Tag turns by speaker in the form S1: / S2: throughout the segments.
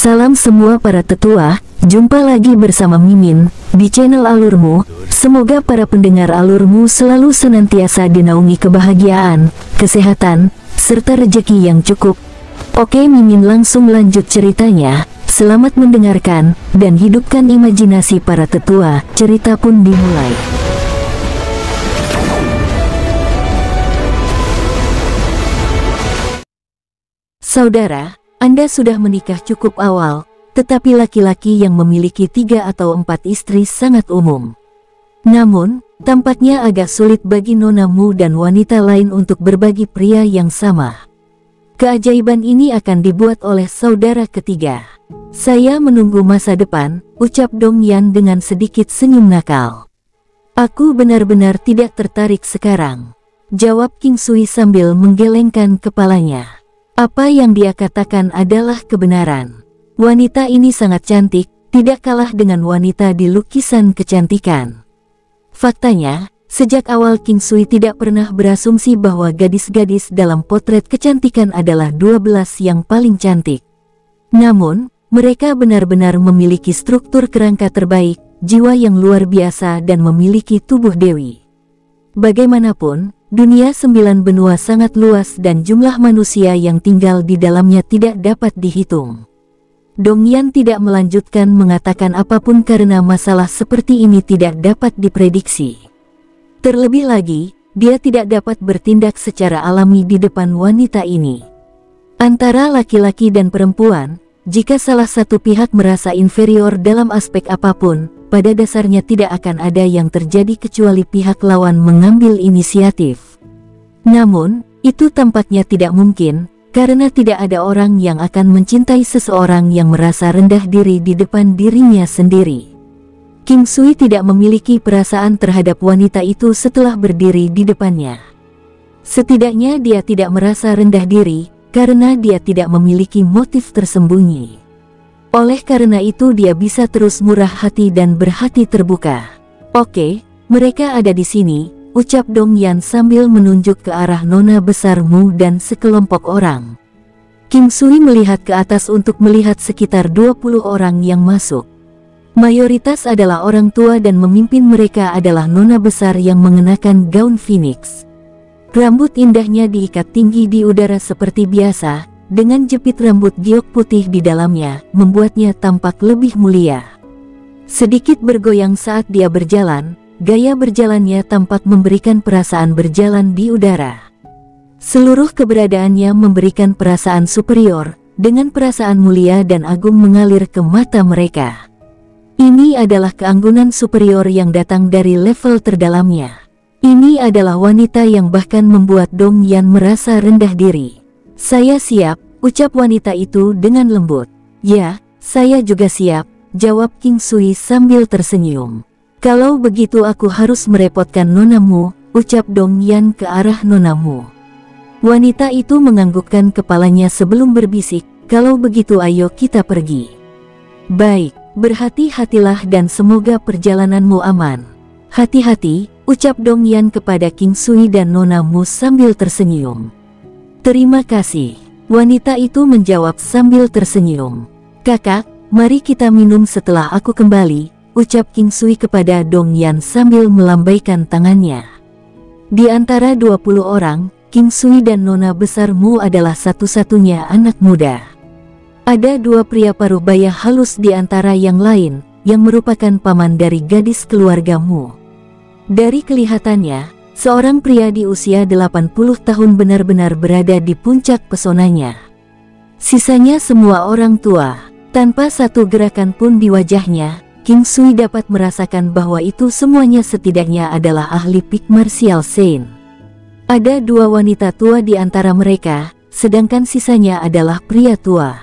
S1: Salam semua para tetua, jumpa lagi bersama Mimin di channel Alurmu. Semoga para pendengar Alurmu selalu senantiasa dinaungi kebahagiaan, kesehatan, serta rezeki yang cukup. Oke, Mimin langsung lanjut ceritanya. Selamat mendengarkan dan hidupkan imajinasi para tetua. Cerita pun dimulai. Saudara, Anda sudah menikah cukup awal, tetapi laki-laki yang memiliki 3 atau 4 istri sangat umum. Namun, tampaknya agak sulit bagi nonamu dan wanita lain untuk berbagi pria yang sama. Keajaiban ini akan dibuat oleh saudara ketiga. Saya menunggu masa depan, ucap Dong Yan dengan sedikit senyum nakal. Aku benar-benar tidak tertarik sekarang, jawab King Sui sambil menggelengkan kepalanya. Apa yang dia katakan adalah kebenaran. Wanita ini sangat cantik, tidak kalah dengan wanita di lukisan kecantikan. Faktanya, sejak awal King Sui tidak pernah berasumsi bahwa gadis-gadis dalam potret kecantikan adalah 12 yang paling cantik. Namun, mereka benar-benar memiliki struktur kerangka terbaik, jiwa yang luar biasa dan memiliki tubuh dewi. Bagaimanapun, dunia 9 benua sangat luas dan jumlah manusia yang tinggal di dalamnya tidak dapat dihitung. Dong Yan tidak melanjutkan mengatakan apapun karena masalah seperti ini tidak dapat diprediksi. Terlebih lagi, dia tidak dapat bertindak secara alami di depan wanita ini. Antara laki-laki dan perempuan, jika salah satu pihak merasa inferior dalam aspek apapun, pada dasarnya tidak akan ada yang terjadi kecuali pihak lawan mengambil inisiatif. Namun, itu tampaknya tidak mungkin, karena tidak ada orang yang akan mencintai seseorang yang merasa rendah diri di depan dirinya sendiri. King Sui tidak memiliki perasaan terhadap wanita itu setelah berdiri di depannya. Setidaknya dia tidak merasa rendah diri, karena dia tidak memiliki motif tersembunyi. Oleh karena itu dia bisa terus murah hati dan berhati terbuka. Oke, mereka ada di sini, ucap Dong Yan sambil menunjuk ke arah nona besarmu dan sekelompok orang. King Sui melihat ke atas untuk melihat sekitar 20 orang yang masuk. Mayoritas adalah orang tua dan memimpin mereka adalah nona besar yang mengenakan gaun phoenix. Rambut indahnya diikat tinggi di udara seperti biasa, dengan jepit rambut giok putih di dalamnya, membuatnya tampak lebih mulia. Sedikit bergoyang saat dia berjalan, gaya berjalannya tampak memberikan perasaan berjalan di udara. Seluruh keberadaannya memberikan perasaan superior, dengan perasaan mulia dan agung mengalir ke mata mereka. Ini adalah keanggunan superior yang datang dari level terdalamnya. Ini adalah wanita yang bahkan membuat Dong Yan merasa rendah diri. Saya siap, ucap wanita itu dengan lembut. Ya, saya juga siap, jawab King Sui sambil tersenyum. Kalau begitu aku harus merepotkan nonamu, ucap Dong Yan ke arah nonamu. Wanita itu menganggukkan kepalanya sebelum berbisik, kalau begitu ayo kita pergi. Baik, berhati-hatilah dan semoga perjalananmu aman. Hati-hati, ucap Dong Yan kepada King Sui dan nonamu sambil tersenyum. Terima kasih, wanita itu menjawab sambil tersenyum. Kakak, mari kita minum setelah aku kembali, ucap King Sui kepada Dong Yan sambil melambaikan tangannya. Di antara 20 orang, King Sui dan nona besarmu adalah satu-satunya anak muda. Ada 2 pria paruh baya halus di antara yang lain, yang merupakan paman dari gadis keluargamu. Dari kelihatannya, seorang pria di usia 80 tahun benar-benar berada di puncak pesonanya. Sisanya semua orang tua, tanpa satu gerakan pun di wajahnya, King Sui dapat merasakan bahwa itu semuanya setidaknya adalah ahli Peak Martial Saint. Ada 2 wanita tua di antara mereka, sedangkan sisanya adalah pria tua.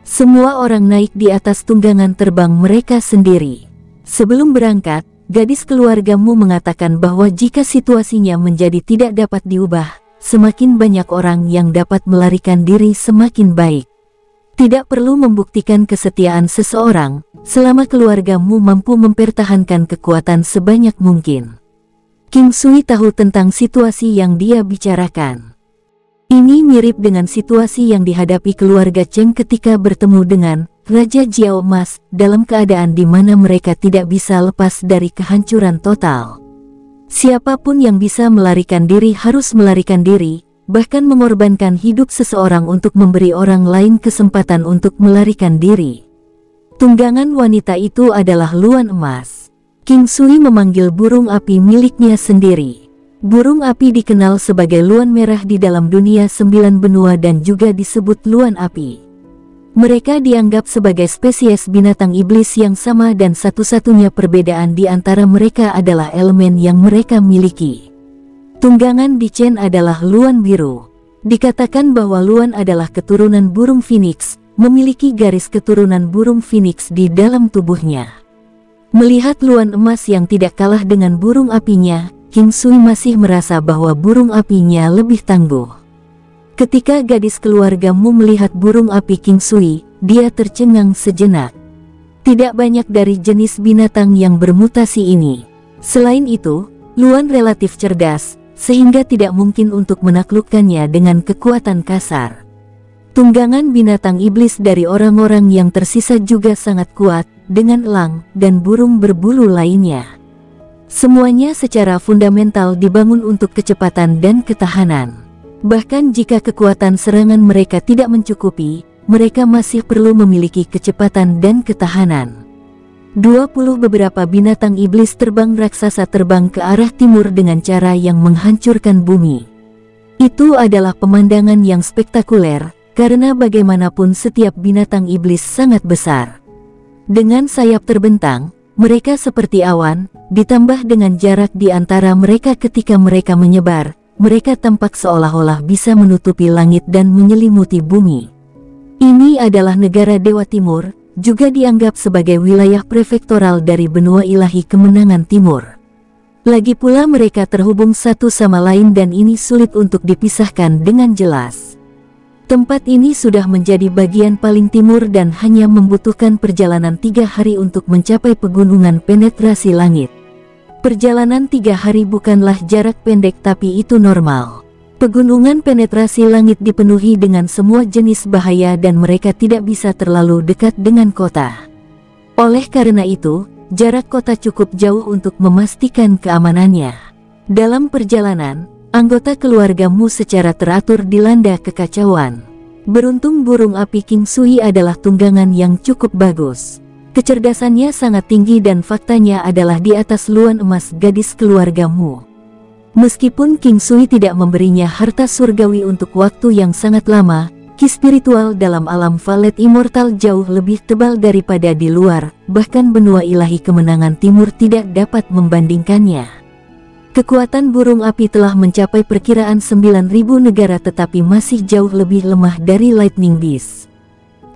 S1: Semua orang naik di atas tunggangan terbang mereka sendiri. Sebelum berangkat, gadis keluargamu mengatakan bahwa jika situasinya menjadi tidak dapat diubah, semakin banyak orang yang dapat melarikan diri semakin baik. Tidak perlu membuktikan kesetiaan seseorang, selama keluargamu mampu mempertahankan kekuatan sebanyak mungkin. King Sui tahu tentang situasi yang dia bicarakan. Ini mirip dengan situasi yang dihadapi keluarga Cheng ketika bertemu dengan Raja Jiao Emas, dalam keadaan di mana mereka tidak bisa lepas dari kehancuran total. Siapapun yang bisa melarikan diri harus melarikan diri, bahkan mengorbankan hidup seseorang untuk memberi orang lain kesempatan untuk melarikan diri. Tunggangan wanita itu adalah Luan Emas. King Sui memanggil burung api miliknya sendiri. Burung api dikenal sebagai Luan Merah di dalam dunia 9 benua dan juga disebut Luan Api. Mereka dianggap sebagai spesies binatang iblis yang sama dan satu-satunya perbedaan di antara mereka adalah elemen yang mereka miliki. Tunggangan di Chen adalah Luan Biru. Dikatakan bahwa Luan adalah keturunan burung phoenix, memiliki garis keturunan burung phoenix di dalam tubuhnya. Melihat Luan Emas yang tidak kalah dengan burung apinya, King Sui masih merasa bahwa burung apinya lebih tangguh. Ketika gadis keluargamu melihat burung api King Sui, dia tercengang sejenak. Tidak banyak dari jenis binatang yang bermutasi ini. Selain itu, Luan relatif cerdas, sehingga tidak mungkin untuk menaklukkannya dengan kekuatan kasar. Tunggangan binatang iblis dari orang-orang yang tersisa juga sangat kuat, dengan elang dan burung berbulu lainnya. Semuanya secara fundamental dibangun untuk kecepatan dan ketahanan. Bahkan jika kekuatan serangan mereka tidak mencukupi, mereka masih perlu memiliki kecepatan dan ketahanan. 20 beberapa binatang iblis terbang raksasa terbang ke arah timur dengan cara yang menghancurkan bumi. Itu adalah pemandangan yang spektakuler, karena bagaimanapun setiap binatang iblis sangat besar. Dengan sayap terbentang, mereka seperti awan, ditambah dengan jarak di antara mereka ketika mereka menyebar, mereka tampak seolah-olah bisa menutupi langit dan menyelimuti bumi. Ini adalah negara Dewa Timur, juga dianggap sebagai wilayah prefektoral dari benua ilahi kemenangan timur. Lagi pula mereka terhubung satu sama lain dan ini sulit untuk dipisahkan dengan jelas. Tempat ini sudah menjadi bagian paling timur dan hanya membutuhkan perjalanan 3 hari untuk mencapai pegunungan penetrasi langit. Perjalanan 3 hari bukanlah jarak pendek tapi itu normal. Pegunungan penetrasi langit dipenuhi dengan semua jenis bahaya dan mereka tidak bisa terlalu dekat dengan kota. Oleh karena itu, jarak kota cukup jauh untuk memastikan keamanannya. Dalam perjalanan, anggota keluargamu secara teratur dilanda kekacauan. Beruntung burung api King Sui adalah tunggangan yang cukup bagus. Kecerdasannya sangat tinggi dan faktanya adalah di atas Luan Emas gadis keluargamu. Meskipun King Sui tidak memberinya harta surgawi untuk waktu yang sangat lama, ki spiritual dalam alam Valet Immortal jauh lebih tebal daripada di luar, bahkan benua ilahi kemenangan timur tidak dapat membandingkannya. Kekuatan burung api telah mencapai perkiraan 9.000 negara tetapi masih jauh lebih lemah dari Lightning Beast.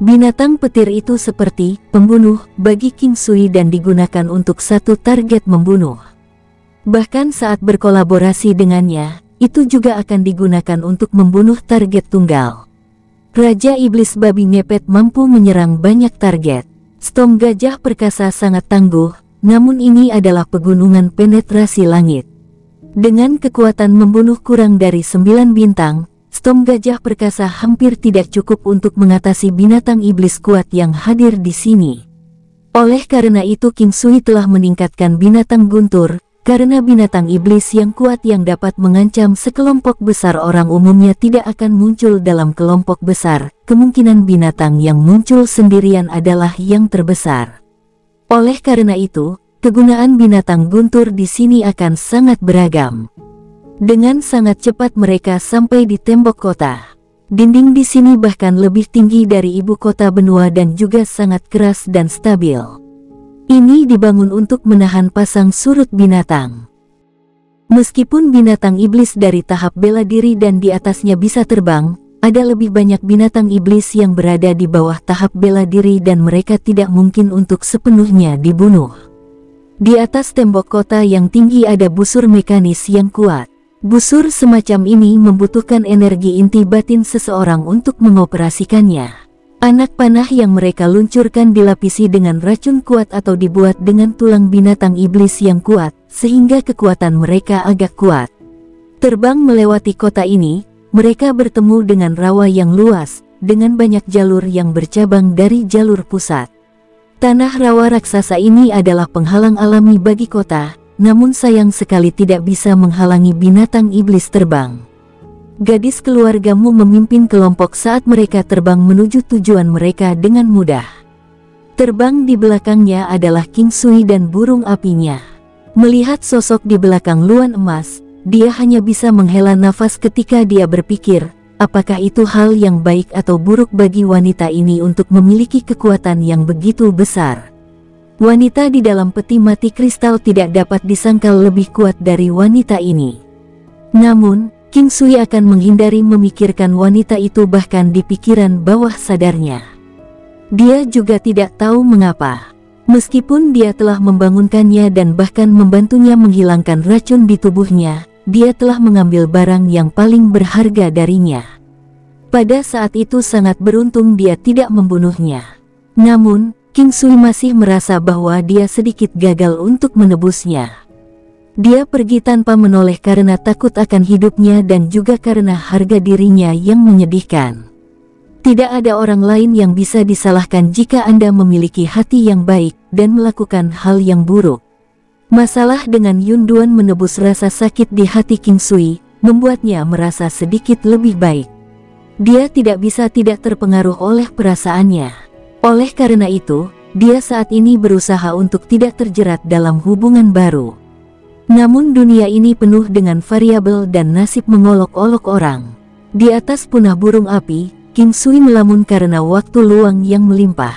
S1: Binatang petir itu seperti pembunuh bagi King Sui dan digunakan untuk satu target membunuh. Bahkan saat berkolaborasi dengannya, itu juga akan digunakan untuk membunuh target tunggal. Raja Iblis Babi Ngepet mampu menyerang banyak target. Storm Gajah Perkasa sangat tangguh, namun ini adalah pegunungan penetrasi langit. Dengan kekuatan membunuh kurang dari 9 bintang, Storm Gajah Perkasa hampir tidak cukup untuk mengatasi binatang iblis kuat yang hadir di sini. Oleh karena itu King Sui telah meningkatkan binatang guntur, karena binatang iblis yang kuat yang dapat mengancam sekelompok besar orang umumnya tidak akan muncul dalam kelompok besar, kemungkinan binatang yang muncul sendirian adalah yang terbesar. Oleh karena itu, kegunaan binatang guntur di sini akan sangat beragam. Dengan sangat cepat mereka sampai di tembok kota. Dinding di sini bahkan lebih tinggi dari ibu kota benua dan juga sangat keras dan stabil. Ini dibangun untuk menahan pasang surut binatang. Meskipun binatang iblis dari tahap bela diri dan di atasnya bisa terbang, ada lebih banyak binatang iblis yang berada di bawah tahap bela diri dan mereka tidak mungkin untuk sepenuhnya dibunuh. Di atas tembok kota yang tinggi ada busur mekanis yang kuat. Busur semacam ini membutuhkan energi inti batin seseorang untuk mengoperasikannya. Anak panah yang mereka luncurkan dilapisi dengan racun kuat atau dibuat dengan tulang binatang iblis yang kuat, sehingga kekuatan mereka agak kuat. Terbang melewati kota ini, mereka bertemu dengan rawa yang luas, dengan banyak jalur yang bercabang dari jalur pusat. Tanah rawa raksasa ini adalah penghalang alami bagi kota, namun sayang sekali tidak bisa menghalangi binatang iblis terbang. Gadis keluargamu memimpin kelompok saat mereka terbang menuju tujuan mereka dengan mudah. Terbang di belakangnya adalah King Sui dan burung apinya. Melihat sosok di belakang Luan Emas, dia hanya bisa menghela nafas ketika dia berpikir, apakah itu hal yang baik atau buruk bagi wanita ini untuk memiliki kekuatan yang begitu besar. Wanita di dalam peti mati kristal tidak dapat disangkal lebih kuat dari wanita ini. Namun, King Sui akan menghindari memikirkan wanita itu bahkan di pikiran bawah sadarnya. Dia juga tidak tahu mengapa. Meskipun dia telah membangunkannya dan bahkan membantunya menghilangkan racun di tubuhnya, dia telah mengambil barang yang paling berharga darinya. Pada saat itu sangat beruntung dia tidak membunuhnya. Namun, King Sui masih merasa bahwa dia sedikit gagal untuk menebusnya. Dia pergi tanpa menoleh karena takut akan hidupnya dan juga karena harga dirinya yang menyedihkan. Tidak ada orang lain yang bisa disalahkan jika Anda memiliki hati yang baik dan melakukan hal yang buruk. Masalah dengan Yun Duan menebus rasa sakit di hati King Sui, membuatnya merasa sedikit lebih baik. Dia tidak bisa tidak terpengaruh oleh perasaannya. Oleh karena itu, dia saat ini berusaha untuk tidak terjerat dalam hubungan baru. Namun dunia ini penuh dengan variabel dan nasib mengolok-olok orang. Di atas punah burung api, King Sui melamun karena waktu luang yang melimpah.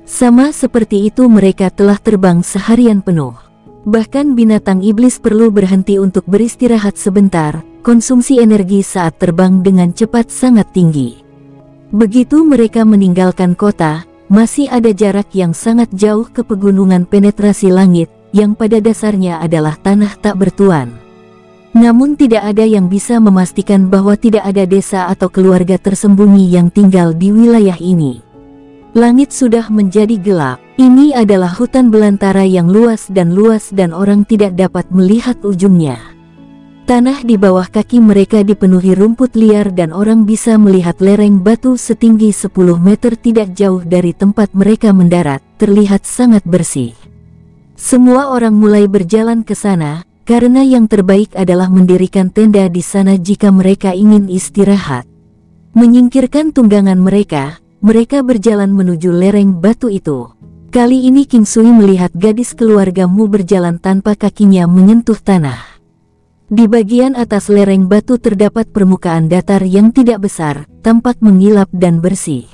S1: Sama seperti itu mereka telah terbang seharian penuh. Bahkan binatang iblis perlu berhenti untuk beristirahat sebentar, konsumsi energi saat terbang dengan cepat sangat tinggi. Begitu mereka meninggalkan kota, masih ada jarak yang sangat jauh ke pegunungan penetrasi langit, yang pada dasarnya adalah tanah tak bertuan. Namun tidak ada yang bisa memastikan bahwa tidak ada desa atau keluarga tersembunyi yang tinggal di wilayah ini. Langit sudah menjadi gelap. Ini adalah hutan belantara yang luas dan orang tidak dapat melihat ujungnya. Tanah di bawah kaki mereka dipenuhi rumput liar dan orang bisa melihat lereng batu setinggi 10 meter tidak jauh dari tempat mereka mendarat, terlihat sangat bersih. Semua orang mulai berjalan ke sana, karena yang terbaik adalah mendirikan tenda di sana jika mereka ingin istirahat. Menyingkirkan tunggangan mereka berjalan menuju lereng batu itu. Kali ini King Sui melihat gadis keluargamu berjalan tanpa kakinya menyentuh tanah. Di bagian atas lereng batu terdapat permukaan datar yang tidak besar, tampak mengilap dan bersih.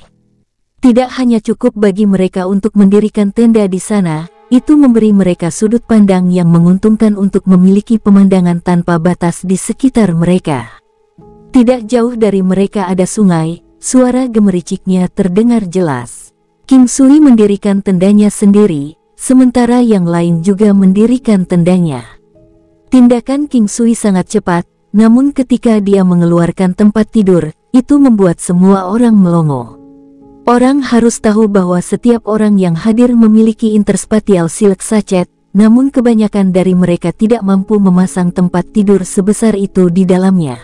S1: Tidak hanya cukup bagi mereka untuk mendirikan tenda di sana, itu memberi mereka sudut pandang yang menguntungkan untuk memiliki pemandangan tanpa batas di sekitar mereka. Tidak jauh dari mereka ada sungai, suara gemericiknya terdengar jelas. King Sui mendirikan tendanya sendiri, sementara yang lain juga mendirikan tendanya. Tindakan King Sui sangat cepat, namun ketika dia mengeluarkan tempat tidur, itu membuat semua orang melongo. Orang harus tahu bahwa setiap orang yang hadir memiliki interspatial silk sachet, namun kebanyakan dari mereka tidak mampu memasang tempat tidur sebesar itu di dalamnya.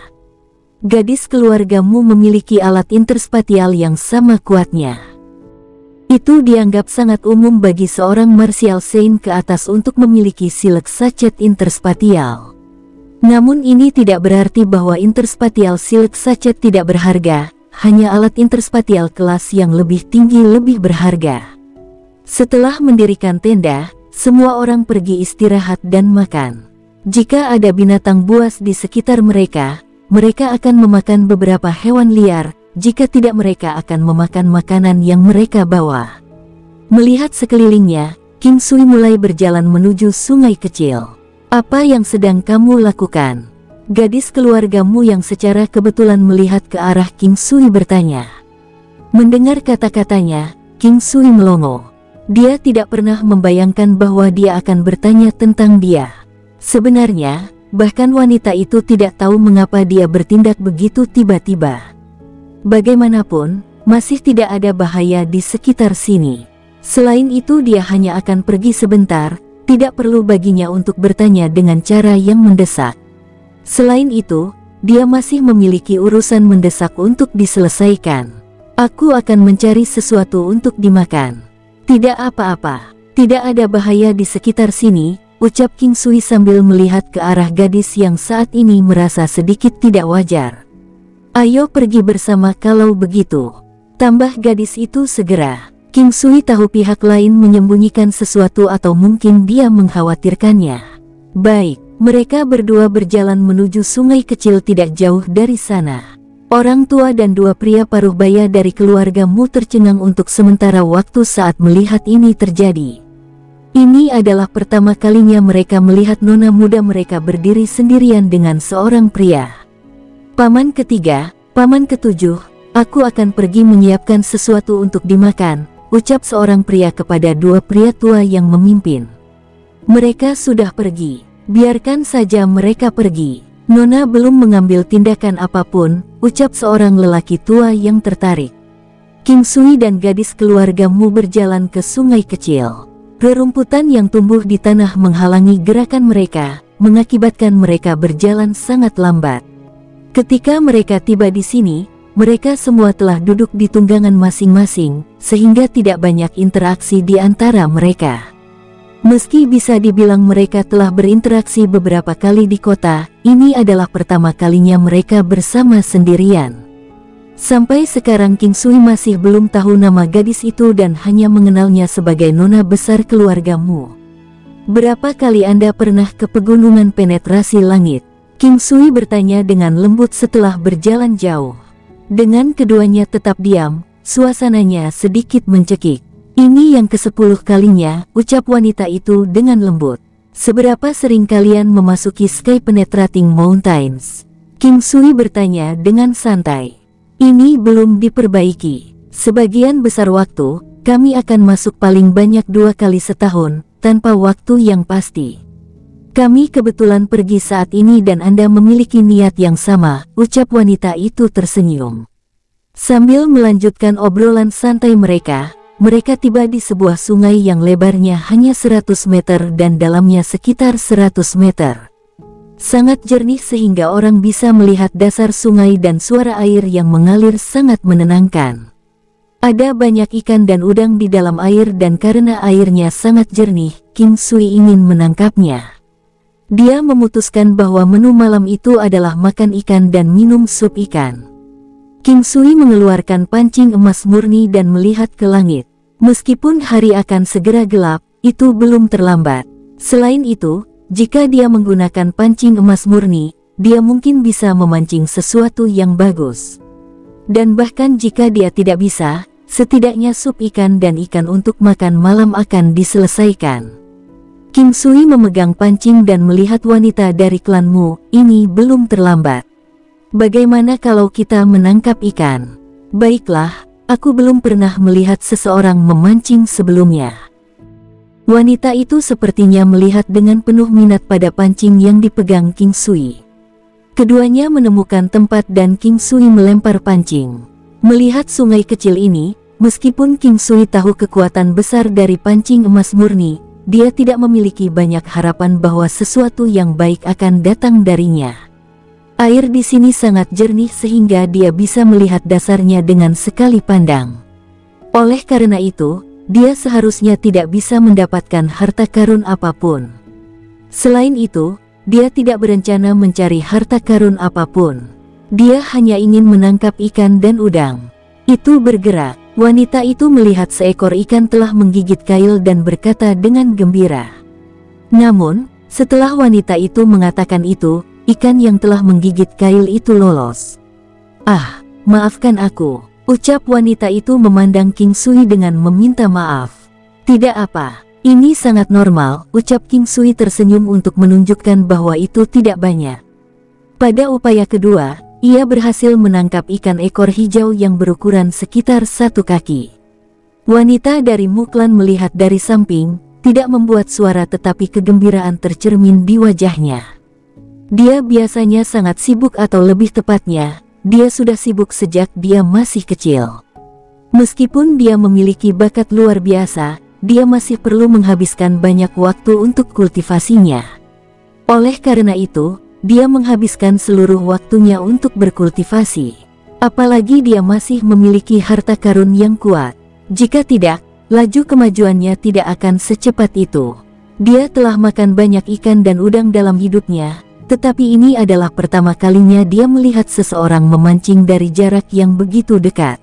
S1: Gadis keluargamu memiliki alat interspatial yang sama kuatnya. Itu dianggap sangat umum bagi seorang martial saint ke atas untuk memiliki silk sachet interspatial. Namun ini tidak berarti bahwa interspatial silk sachet tidak berharga. Hanya alat interspatial kelas yang lebih tinggi lebih berharga. Setelah mendirikan tenda, semua orang pergi istirahat dan makan. Jika ada binatang buas di sekitar mereka akan memakan beberapa hewan liar, jika tidak mereka akan memakan makanan yang mereka bawa. Melihat sekelilingnya, King Sui mulai berjalan menuju sungai kecil. Apa yang sedang kamu lakukan? Gadis keluargamu yang secara kebetulan melihat ke arah King Sui bertanya. Mendengar kata-katanya, King Sui melongo. Dia tidak pernah membayangkan bahwa dia akan bertanya tentang dia. Sebenarnya, bahkan wanita itu tidak tahu mengapa dia bertindak begitu tiba-tiba. Bagaimanapun, masih tidak ada bahaya di sekitar sini. Selain itu dia hanya akan pergi sebentar, tidak perlu baginya untuk bertanya dengan cara yang mendesak. Selain itu, dia masih memiliki urusan mendesak untuk diselesaikan. Aku akan mencari sesuatu untuk dimakan. Tidak apa-apa, tidak ada bahaya di sekitar sini, ucap King Sui sambil melihat ke arah gadis yang saat ini merasa sedikit tidak wajar. Ayo pergi bersama kalau begitu, tambah gadis itu segera. King Sui tahu pihak lain menyembunyikan sesuatu atau mungkin dia mengkhawatirkannya. Baik, mereka berdua berjalan menuju sungai kecil tidak jauh dari sana. Orang tua dan dua pria paruh baya dari keluarga Mu tercengang untuk sementara waktu saat melihat ini terjadi. Ini adalah pertama kalinya mereka melihat nona muda mereka berdiri sendirian dengan seorang pria. Paman ketiga, paman ketujuh, aku akan pergi menyiapkan sesuatu untuk dimakan, ucap seorang pria kepada dua pria tua yang memimpin. Mereka sudah pergi, biarkan saja mereka pergi. Nona belum mengambil tindakan apapun, ucap seorang lelaki tua yang tertarik. King Sui dan gadis keluarga Mu berjalan ke sungai kecil. Rerumputan yang tumbuh di tanah menghalangi gerakan mereka, mengakibatkan mereka berjalan sangat lambat. Ketika mereka tiba di sini, mereka semua telah duduk di tunggangan masing-masing, sehingga tidak banyak interaksi di antara mereka. Meski bisa dibilang mereka telah berinteraksi beberapa kali di kota, ini adalah pertama kalinya mereka bersama sendirian. Sampai sekarang King Sui masih belum tahu nama gadis itu dan hanya mengenalnya sebagai nona besar keluarga Mu. Berapa kali Anda pernah ke pegunungan penetrasi langit? King Sui bertanya dengan lembut setelah berjalan jauh. Dengan keduanya tetap diam, suasananya sedikit mencekik. Ini yang ke-10 kalinya, ucap wanita itu dengan lembut. Seberapa sering kalian memasuki Sky Penetrating Mountains? King Sui bertanya dengan santai. Ini belum diperbaiki. Sebagian besar waktu, kami akan masuk paling banyak 2 kali setahun, tanpa waktu yang pasti. Kami kebetulan pergi saat ini dan Anda memiliki niat yang sama, ucap wanita itu tersenyum. Sambil melanjutkan obrolan santai mereka tiba di sebuah sungai yang lebarnya hanya 100 meter dan dalamnya sekitar 100 meter. Sangat jernih sehingga orang bisa melihat dasar sungai dan suara air yang mengalir sangat menenangkan. Ada banyak ikan dan udang di dalam air dan karena airnya sangat jernih, King Sui ingin menangkapnya. Dia memutuskan bahwa menu malam itu adalah makan ikan dan minum sup ikan. King Sui mengeluarkan pancing emas murni dan melihat ke langit. Meskipun hari akan segera gelap, itu belum terlambat. Selain itu, jika dia menggunakan pancing emas murni, dia mungkin bisa memancing sesuatu yang bagus. Dan bahkan jika dia tidak bisa, setidaknya sup ikan dan ikan untuk makan malam akan diselesaikan. King Sui memegang pancing dan melihat wanita dari klan Mu, ini belum terlambat. Bagaimana kalau kita menangkap ikan? Baiklah, aku belum pernah melihat seseorang memancing sebelumnya. Wanita itu sepertinya melihat dengan penuh minat pada pancing yang dipegang King Sui. Keduanya menemukan tempat dan King Sui melempar pancing. Melihat sungai kecil ini, meskipun King Sui tahu kekuatan besar dari pancing emas murni, dia tidak memiliki banyak harapan bahwa sesuatu yang baik akan datang darinya. Air di sini sangat jernih sehingga dia bisa melihat dasarnya dengan sekali pandang. Oleh karena itu, dia seharusnya tidak bisa mendapatkan harta karun apapun. Selain itu, dia tidak berencana mencari harta karun apapun. Dia hanya ingin menangkap ikan dan udang. Itu bergerak. Wanita itu melihat seekor ikan telah menggigit kail dan berkata dengan gembira. Namun, setelah wanita itu mengatakan itu, ikan yang telah menggigit kail itu lolos. Ah, maafkan aku, ucap wanita itu memandang King Sui dengan meminta maaf. Tidak apa, ini sangat normal, ucap King Sui tersenyum untuk menunjukkan bahwa itu tidak banyak. Pada upaya kedua, ia berhasil menangkap ikan ekor hijau yang berukuran sekitar 1 kaki. Wanita dari Mu Clan melihat dari samping, tidak membuat suara tetapi kegembiraan tercermin di wajahnya. Dia biasanya sangat sibuk atau lebih tepatnya, dia sudah sibuk sejak dia masih kecil. Meskipun dia memiliki bakat luar biasa, dia masih perlu menghabiskan banyak waktu untuk kultivasinya. Oleh karena itu, dia menghabiskan seluruh waktunya untuk berkultivasi. Apalagi dia masih memiliki harta karun yang kuat. Jika tidak, laju kemajuannya tidak akan secepat itu. Dia telah makan banyak ikan dan udang dalam hidupnya, tetapi ini adalah pertama kalinya dia melihat seseorang memancing dari jarak yang begitu dekat.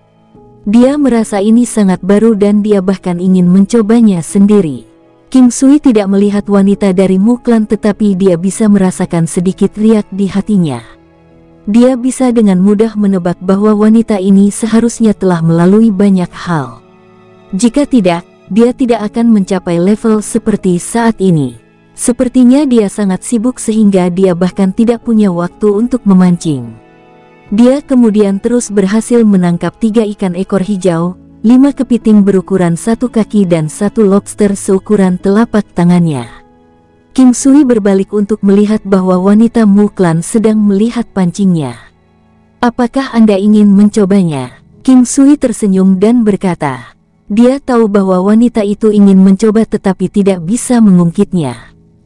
S1: Dia merasa ini sangat baru dan dia bahkan ingin mencobanya sendiri. King Sui tidak melihat wanita dari Muklan, tetapi dia bisa merasakan sedikit riak di hatinya. Dia bisa dengan mudah menebak bahwa wanita ini seharusnya telah melalui banyak hal. Jika tidak, dia tidak akan mencapai level seperti saat ini. Sepertinya dia sangat sibuk sehingga dia bahkan tidak punya waktu untuk memancing. Dia kemudian terus berhasil menangkap 3 ikan ekor hijau, 5 kepiting berukuran 1 kaki dan 1 lobster seukuran telapak tangannya. King Sui berbalik untuk melihat bahwa wanita Muklan sedang melihat pancingnya. "Apakah Anda ingin mencobanya?" King Sui tersenyum dan berkata. Dia tahu bahwa wanita itu ingin mencoba tetapi tidak bisa mengungkitnya.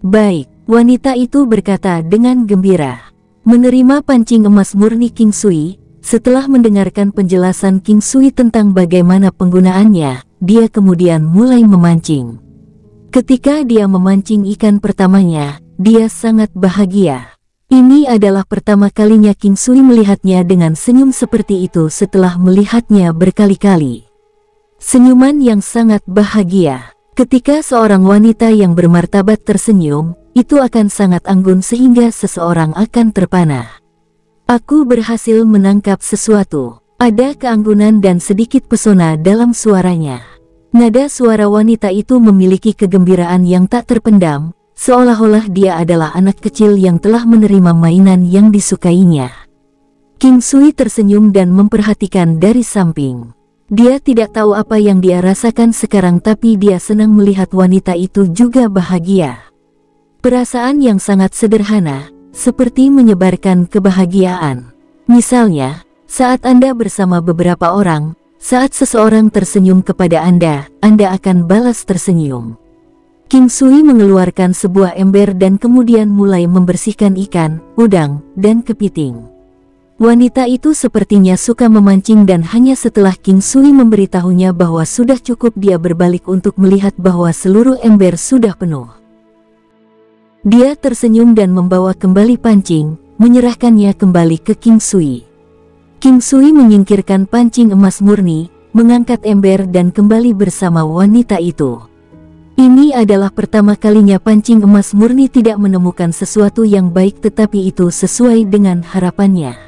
S1: "Baik," wanita itu berkata dengan gembira. Menerima pancing emas murni King Sui, setelah mendengarkan penjelasan King Sui tentang bagaimana penggunaannya, dia kemudian mulai memancing. Ketika dia memancing ikan pertamanya, dia sangat bahagia. Ini adalah pertama kalinya King Sui melihatnya dengan senyum seperti itu setelah melihatnya berkali-kali. Senyuman yang sangat bahagia. Ketika seorang wanita yang bermartabat tersenyum, itu akan sangat anggun sehingga seseorang akan terpana. "Aku berhasil menangkap sesuatu." Ada keanggunan dan sedikit pesona dalam suaranya. Nada suara wanita itu memiliki kegembiraan yang tak terpendam, seolah-olah dia adalah anak kecil yang telah menerima mainan yang disukainya. King Sui tersenyum dan memperhatikan dari samping. Dia tidak tahu apa yang dia rasakan sekarang, tapi dia senang melihat wanita itu juga bahagia. Perasaan yang sangat sederhana, seperti menyebarkan kebahagiaan. Misalnya, saat Anda bersama beberapa orang, saat seseorang tersenyum kepada Anda akan balas tersenyum. King Sui mengeluarkan sebuah ember dan kemudian mulai membersihkan ikan, udang, dan kepiting. Wanita itu sepertinya suka memancing dan hanya setelah King Sui memberitahunya bahwa sudah cukup, dia berbalik untuk melihat bahwa seluruh ember sudah penuh. Dia tersenyum dan membawa kembali pancing, menyerahkannya kembali ke King Sui. King Sui menyingkirkan pancing emas murni, mengangkat ember dan kembali bersama wanita itu. Ini adalah pertama kalinya pancing emas murni tidak menemukan sesuatu yang baik, tetapi itu sesuai dengan harapannya.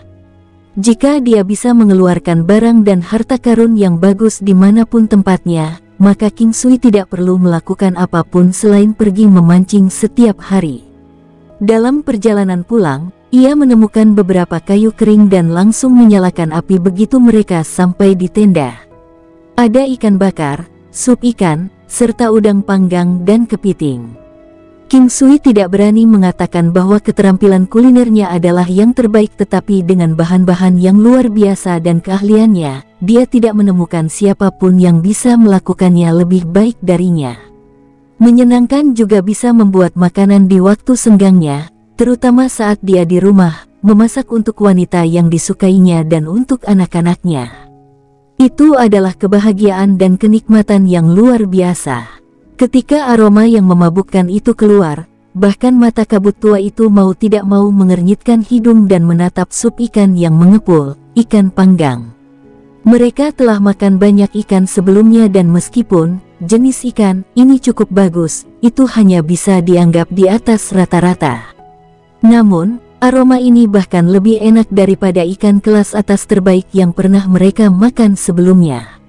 S1: Jika dia bisa mengeluarkan barang dan harta karun yang bagus dimanapun tempatnya, maka King Sui tidak perlu melakukan apapun selain pergi memancing setiap hari. Dalam perjalanan pulang, ia menemukan beberapa kayu kering dan langsung menyalakan api begitu mereka sampai di tenda. Ada ikan bakar, sup ikan, serta udang panggang dan kepiting. King Sui tidak berani mengatakan bahwa keterampilan kulinernya adalah yang terbaik, tetapi dengan bahan-bahan yang luar biasa dan keahliannya, dia tidak menemukan siapapun yang bisa melakukannya lebih baik darinya. Menyenangkan juga bisa membuat makanan di waktu senggangnya, terutama saat dia di rumah, memasak untuk wanita yang disukainya dan untuk anak-anaknya. Itu adalah kebahagiaan dan kenikmatan yang luar biasa. Ketika aroma yang memabukkan itu keluar, bahkan mata kabut tua itu mau tidak mau mengernyitkan hidung dan menatap sup ikan yang mengepul, ikan panggang. Mereka telah makan banyak ikan sebelumnya dan meskipun jenis ikan ini cukup bagus, itu hanya bisa dianggap di atas rata-rata. Namun, aroma ini bahkan lebih enak daripada ikan kelas atas terbaik yang pernah mereka makan sebelumnya.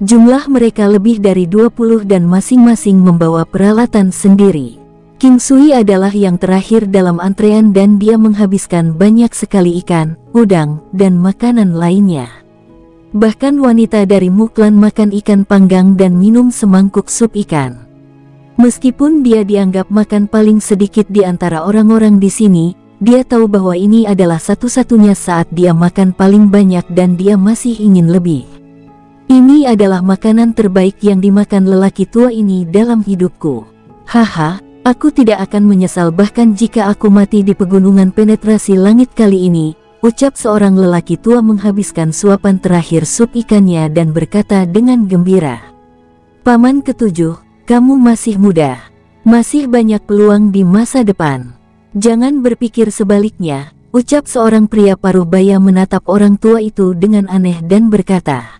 S1: Jumlah mereka lebih dari 20 dan masing-masing membawa peralatan sendiri. King Sui adalah yang terakhir dalam antrean dan dia menghabiskan banyak sekali ikan, udang, dan makanan lainnya. Bahkan wanita dari Muklan makan ikan panggang dan minum semangkuk sup ikan. Meskipun dia dianggap makan paling sedikit di antara orang-orang di sini, dia tahu bahwa ini adalah satu-satunya saat dia makan paling banyak dan dia masih ingin lebih. Ini adalah makanan terbaik yang dimakan lelaki tua ini dalam hidupku. Haha, aku tidak akan menyesal bahkan jika aku mati di pegunungan penetrasi langit kali ini. ucap seorang lelaki tua menghabiskan suapan terakhir sup ikannya dan berkata dengan gembira. Paman ketujuh, kamu masih muda. Masih banyak peluang di masa depan. Jangan berpikir sebaliknya, ucap seorang pria paruh baya menatap orang tua itu dengan aneh dan berkata.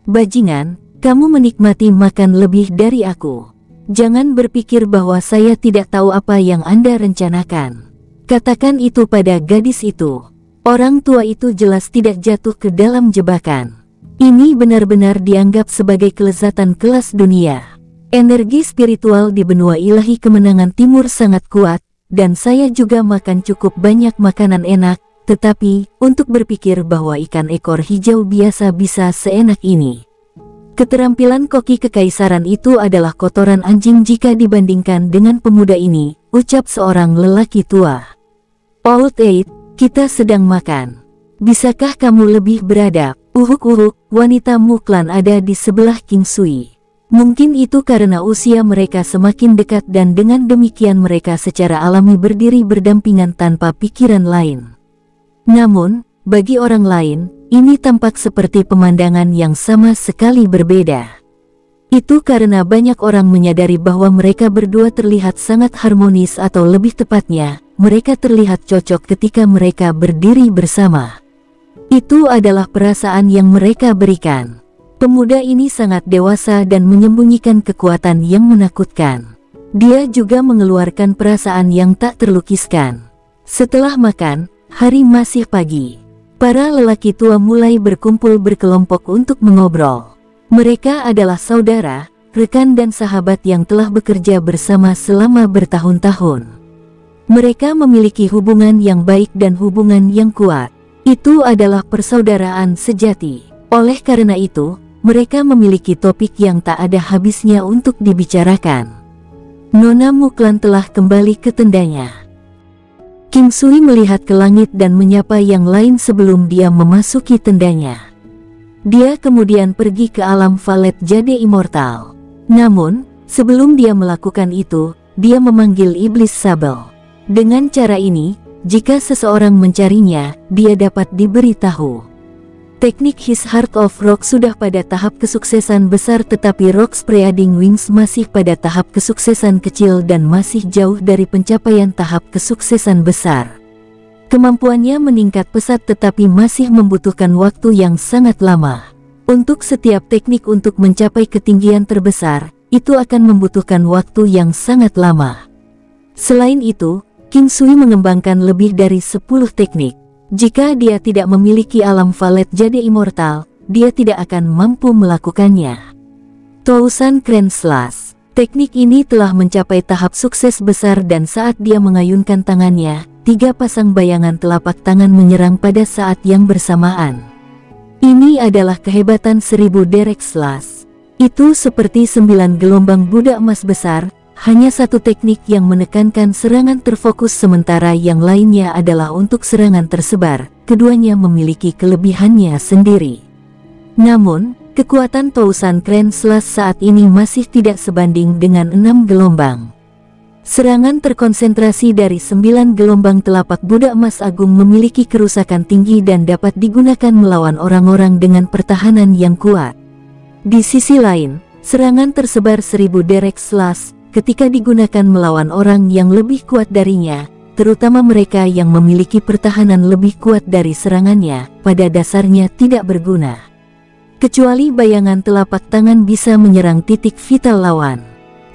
S1: Bajingan, kamu menikmati makan lebih dari aku. Jangan berpikir bahwa saya tidak tahu apa yang Anda rencanakan. Katakan itu pada gadis itu. Orang tua itu jelas tidak jatuh ke dalam jebakan. Ini benar-benar dianggap sebagai kelezatan kelas dunia. Energi spiritual di benua ilahi kemenangan timur sangat kuat, dan saya juga makan cukup banyak makanan enak, tetapi, untuk berpikir bahwa ikan ekor hijau biasa bisa seenak ini. Keterampilan koki kekaisaran itu adalah kotoran anjing jika dibandingkan dengan pemuda ini, ucap seorang lelaki tua. Old Eight, kita sedang makan. Bisakah kamu lebih beradab? Uhuk-uhuk, wanita Muklan ada di sebelah King Sui. Mungkin itu karena usia mereka semakin dekat dan dengan demikian mereka secara alami berdiri berdampingan tanpa pikiran lain. Namun, bagi orang lain, ini tampak seperti pemandangan yang sama sekali berbeda. Itu karena banyak orang menyadari bahwa mereka berdua terlihat sangat harmonis atau lebih tepatnya, mereka terlihat cocok ketika mereka berdiri bersama. Itu adalah perasaan yang mereka berikan. Pemuda ini sangat dewasa dan menyembunyikan kekuatan yang menakutkan. Dia juga mengeluarkan perasaan yang tak terlukiskan. Setelah makan, hari masih pagi. Para lelaki tua mulai berkumpul berkelompok untuk mengobrol. Mereka adalah saudara, rekan dan sahabat yang telah bekerja bersama selama bertahun-tahun. Mereka memiliki hubungan yang baik dan hubungan yang kuat. Itu adalah persaudaraan sejati. Oleh karena itu, mereka memiliki topik yang tak ada habisnya untuk dibicarakan. Nona Muklan telah kembali ke tendanya. King Sui melihat ke langit dan menyapa yang lain sebelum dia memasuki tendanya. Dia kemudian pergi ke alam Valet Jade Immortal. Namun, sebelum dia melakukan itu, dia memanggil Iblis Sabel. Dengan cara ini, jika seseorang mencarinya, dia dapat diberitahu. Teknik His Heart of Rock sudah pada tahap kesuksesan besar tetapi Rock Spreading Wings masih pada tahap kesuksesan kecil dan masih jauh dari pencapaian tahap kesuksesan besar. Kemampuannya meningkat pesat tetapi masih membutuhkan waktu yang sangat lama. Untuk setiap teknik untuk mencapai ketinggian terbesar, itu akan membutuhkan waktu yang sangat lama. Selain itu, King Sui mengembangkan lebih dari 10 teknik. Jika dia tidak memiliki alam Valet Jade Immortal, dia tidak akan mampu melakukannya. Thousand Crane Slash. Teknik ini telah mencapai tahap sukses besar dan saat dia mengayunkan tangannya, 3 pasang bayangan telapak tangan menyerang pada saat yang bersamaan. Ini adalah kehebatan 1000 Direct Slash. Itu seperti 9 gelombang Buddha emas besar. Hanya satu teknik yang menekankan serangan terfokus sementara yang lainnya adalah untuk serangan tersebar, keduanya memiliki kelebihannya sendiri. Namun, kekuatan Thousand Crane Slash saat ini masih tidak sebanding dengan 6 gelombang. Serangan terkonsentrasi dari 9 gelombang telapak Buddha emas agung memiliki kerusakan tinggi dan dapat digunakan melawan orang-orang dengan pertahanan yang kuat. Di sisi lain, serangan tersebar 1000 Direct Slash ketika digunakan melawan orang yang lebih kuat darinya, terutama mereka yang memiliki pertahanan lebih kuat dari serangannya, pada dasarnya tidak berguna. Kecuali bayangan telapak tangan bisa menyerang titik vital lawan.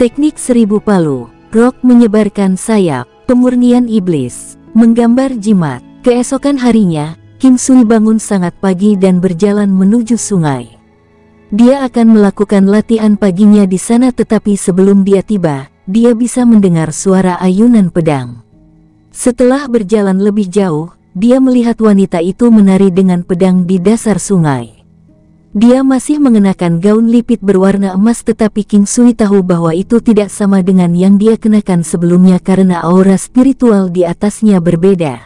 S1: Teknik 1000 palu, Rock menyebarkan sayap, pemurnian iblis, menggambar jimat. Keesokan harinya, King Sui bangun sangat pagi dan berjalan menuju sungai. Dia akan melakukan latihan paginya di sana tetapi sebelum dia tiba, dia bisa mendengar suara ayunan pedang. Setelah berjalan lebih jauh, dia melihat wanita itu menari dengan pedang di dasar sungai. Dia masih mengenakan gaun lipit berwarna emas tetapi King Sui tahu bahwa itu tidak sama dengan yang dia kenakan sebelumnya karena aura spiritual di atasnya berbeda.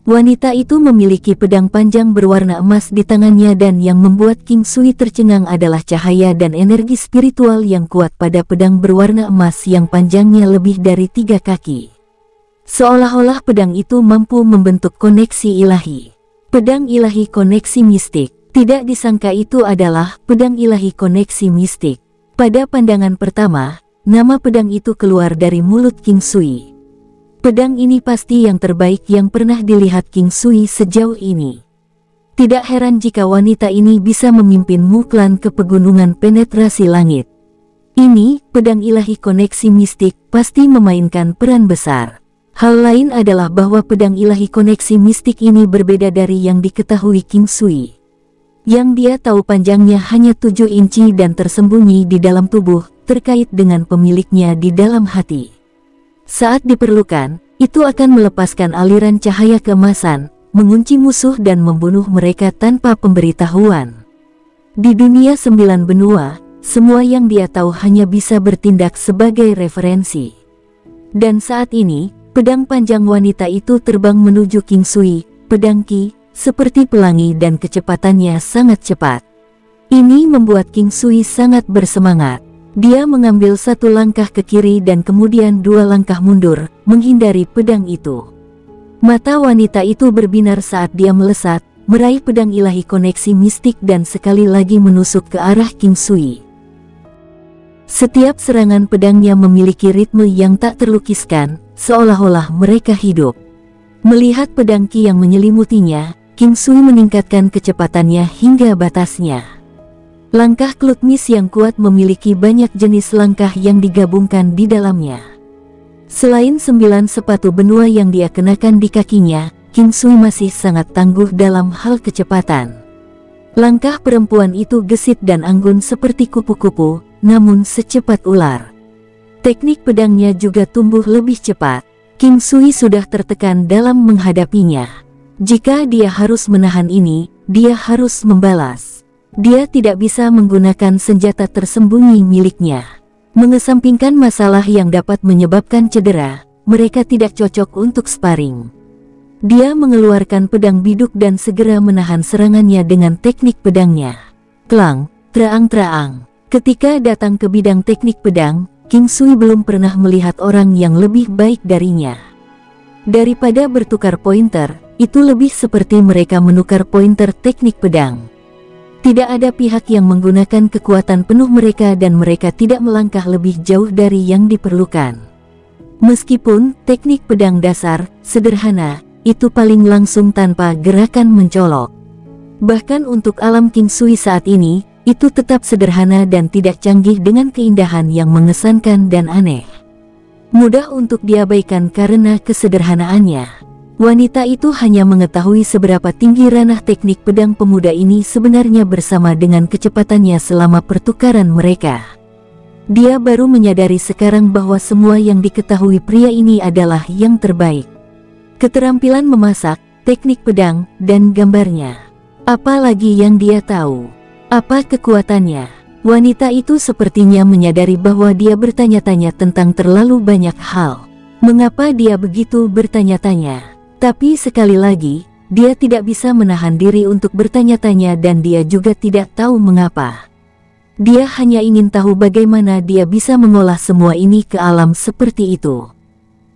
S1: Wanita itu memiliki pedang panjang berwarna emas di tangannya dan yang membuat King Sui tercengang adalah cahaya dan energi spiritual yang kuat pada pedang berwarna emas yang panjangnya lebih dari 3 kaki. Seolah-olah pedang itu mampu membentuk koneksi ilahi. Pedang ilahi koneksi mistik. Tidak disangka itu adalah pedang ilahi koneksi mistik. Pada pandangan pertama, nama pedang itu keluar dari mulut King Sui. Pedang ini pasti yang terbaik yang pernah dilihat King Sui sejauh ini. Tidak heran jika wanita ini bisa memimpin Muklan ke pegunungan penetrasi langit. Ini, pedang ilahi koneksi mistik, pasti memainkan peran besar. Hal lain adalah bahwa pedang ilahi koneksi mistik ini berbeda dari yang diketahui King Sui. Yang dia tahu panjangnya hanya 7 inci dan tersembunyi di dalam tubuh, terkait dengan pemiliknya di dalam hati. Saat diperlukan, itu akan melepaskan aliran cahaya keemasan, mengunci musuh dan membunuh mereka tanpa pemberitahuan. Di dunia 9 benua, semua yang dia tahu hanya bisa bertindak sebagai referensi. Dan saat ini, pedang panjang wanita itu terbang menuju King Sui, pedang Qi, seperti pelangi dan kecepatannya sangat cepat. Ini membuat King Sui sangat bersemangat. Dia mengambil 1 langkah ke kiri dan kemudian 2 langkah mundur, menghindari pedang itu. Mata wanita itu berbinar saat dia melesat, meraih pedang ilahi koneksi mistik dan sekali lagi menusuk ke arah King Sui. Setiap serangan pedangnya memiliki ritme yang tak terlukiskan, seolah-olah mereka hidup. Melihat pedang Qi yang menyelimutinya, King Sui meningkatkan kecepatannya hingga batasnya. Langkah Klutmis yang kuat memiliki banyak jenis langkah yang digabungkan di dalamnya. Selain 9 sepatu benua yang dia kenakan di kakinya, King Sui masih sangat tangguh dalam hal kecepatan. Langkah perempuan itu gesit dan anggun seperti kupu-kupu, namun secepat ular. Teknik pedangnya juga tumbuh lebih cepat. King Sui sudah tertekan dalam menghadapinya. Jika dia harus menahan ini, dia harus membalas. Dia tidak bisa menggunakan senjata tersembunyi miliknya. Mengesampingkan masalah yang dapat menyebabkan cedera, mereka tidak cocok untuk sparring. Dia mengeluarkan pedang biduk dan segera menahan serangannya dengan teknik pedangnya. Klang, traang-traang. Ketika datang ke bidang teknik pedang, King Sui belum pernah melihat orang yang lebih baik darinya. Daripada bertukar pointer, itu lebih seperti mereka menukar pointer teknik pedang. Tidak ada pihak yang menggunakan kekuatan penuh mereka dan mereka tidak melangkah lebih jauh dari yang diperlukan. Meskipun teknik pedang dasar, sederhana, itu paling langsung tanpa gerakan mencolok. Bahkan untuk alam King Sui saat ini, itu tetap sederhana dan tidak canggih dengan keindahan yang mengesankan dan aneh. Mudah untuk diabaikan karena kesederhanaannya. Wanita itu hanya mengetahui seberapa tinggi ranah teknik pedang pemuda ini sebenarnya bersama dengan kecepatannya selama pertukaran mereka. Dia baru menyadari sekarang bahwa semua yang diketahui pria ini adalah yang terbaik. Keterampilan memasak, teknik pedang, dan gambarnya. Apalagi yang dia tahu? Apa kekuatannya? Wanita itu sepertinya menyadari bahwa dia bertanya-tanya tentang terlalu banyak hal. Mengapa dia begitu bertanya-tanya? Tapi sekali lagi, dia tidak bisa menahan diri untuk bertanya-tanya dan dia juga tidak tahu mengapa. Dia hanya ingin tahu bagaimana dia bisa mengolah semua ini ke alam seperti itu.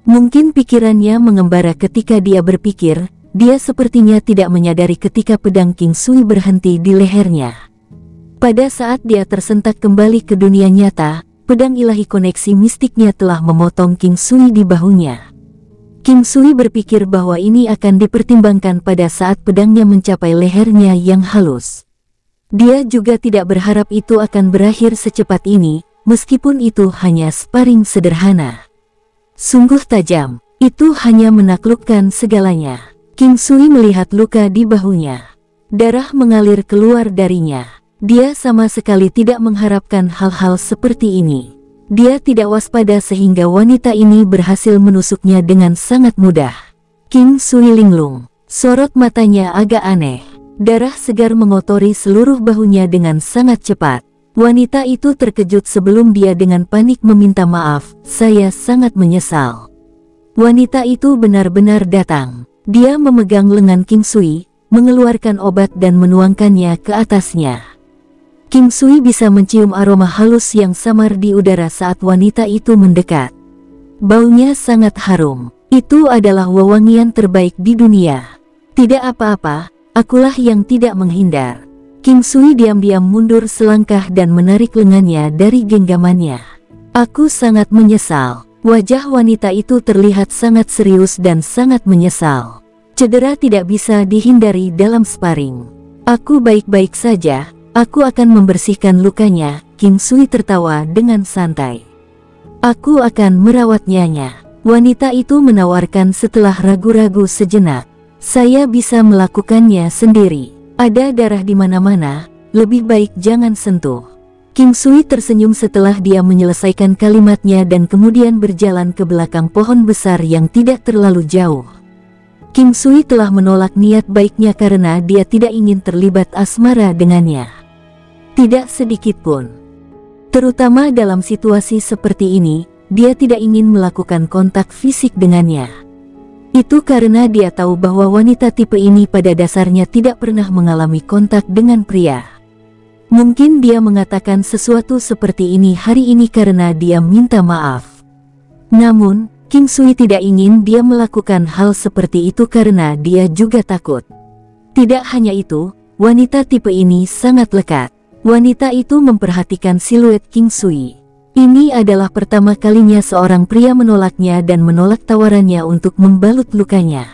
S1: Mungkin pikirannya mengembara ketika dia berpikir, dia sepertinya tidak menyadari ketika pedang King Sui berhenti di lehernya. Pada saat dia tersentak kembali ke dunia nyata, pedang ilahi koneksi mistiknya telah memotong King Sui di bahunya. King Sui berpikir bahwa ini akan dipertimbangkan pada saat pedangnya mencapai lehernya yang halus. Dia juga tidak berharap itu akan berakhir secepat ini, meskipun itu hanya sparring sederhana. Sungguh tajam, itu hanya menaklukkan segalanya. King Sui melihat luka di bahunya. Darah mengalir keluar darinya. Dia sama sekali tidak mengharapkan hal-hal seperti ini. Dia tidak waspada sehingga wanita ini berhasil menusuknya dengan sangat mudah. King Sui linglung. Sorot matanya agak aneh. Darah segar mengotori seluruh bahunya dengan sangat cepat. Wanita itu terkejut sebelum dia dengan panik meminta maaf. Saya sangat menyesal. Wanita itu benar-benar datang. Dia memegang lengan King Sui, mengeluarkan obat dan menuangkannya ke atasnya. King Sui bisa mencium aroma halus yang samar di udara saat wanita itu mendekat. Baunya sangat harum. Itu adalah wewangian terbaik di dunia. Tidak apa-apa, akulah yang tidak menghindar. King Sui diam-diam mundur selangkah dan menarik lengannya dari genggamannya. Aku sangat menyesal. Wajah wanita itu terlihat sangat serius dan sangat menyesal. Cedera tidak bisa dihindari dalam sparring. Aku baik-baik saja, aku akan membersihkan lukanya. King Sui tertawa dengan santai. Aku akan merawatnya. Wanita itu menawarkan setelah ragu-ragu sejenak. Saya bisa melakukannya sendiri. Ada darah di mana-mana, lebih baik jangan sentuh. King Sui tersenyum setelah dia menyelesaikan kalimatnya dan kemudian berjalan ke belakang pohon besar yang tidak terlalu jauh. King Sui telah menolak niat baiknya karena dia tidak ingin terlibat asmara dengannya. Tidak sedikit pun. Terutama dalam situasi seperti ini, dia tidak ingin melakukan kontak fisik dengannya. Itu karena dia tahu bahwa wanita tipe ini pada dasarnya tidak pernah mengalami kontak dengan pria. Mungkin dia mengatakan sesuatu seperti ini hari ini karena dia minta maaf. Namun, King Sui tidak ingin dia melakukan hal seperti itu karena dia juga takut. Tidak hanya itu, wanita tipe ini sangat lekat. Wanita itu memperhatikan siluet King Sui. Ini adalah pertama kalinya seorang pria menolaknya dan menolak tawarannya untuk membalut lukanya.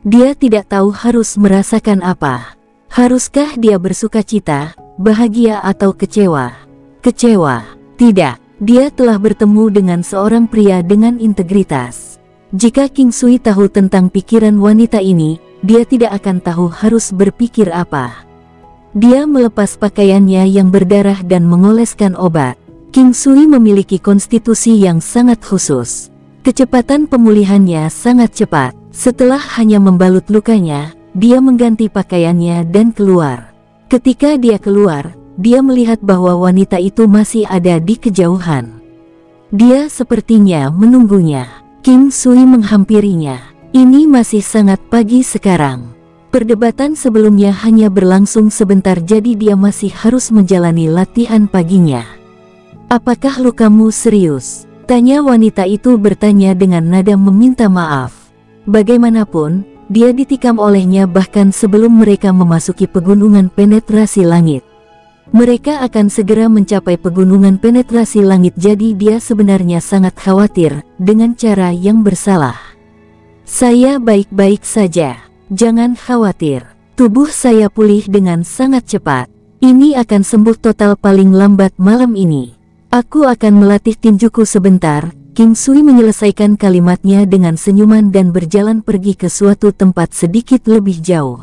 S1: Dia tidak tahu harus merasakan apa. Haruskah dia bersuka cita, bahagia atau kecewa? Kecewa. Tidak. Dia telah bertemu dengan seorang pria dengan integritas. Jika King Sui tahu tentang pikiran wanita ini, dia tidak akan tahu harus berpikir apa. Dia melepas pakaiannya yang berdarah dan mengoleskan obat. King Sui memiliki konstitusi yang sangat khusus. Kecepatan pemulihannya sangat cepat. Setelah hanya membalut lukanya, dia mengganti pakaiannya dan keluar. Ketika dia keluar, dia melihat bahwa wanita itu masih ada di kejauhan. Dia sepertinya menunggunya. King Sui menghampirinya. Ini masih sangat pagi sekarang. Perdebatan sebelumnya hanya berlangsung sebentar jadi dia masih harus menjalani latihan paginya. Apakah lukamu serius? Tanya wanita itu bertanya dengan nada meminta maaf. Bagaimanapun, dia ditikam olehnya bahkan sebelum mereka memasuki pegunungan penetrasi langit. Mereka akan segera mencapai pegunungan penetrasi langit jadi dia sebenarnya sangat khawatir dengan cara yang bersalah. Saya baik-baik saja. Jangan khawatir. Tubuh saya pulih dengan sangat cepat. Ini akan sembuh total paling lambat malam ini. Aku akan melatih tinjuku sebentar. King Sui menyelesaikan kalimatnya dengan senyuman dan berjalan pergi ke suatu tempat sedikit lebih jauh.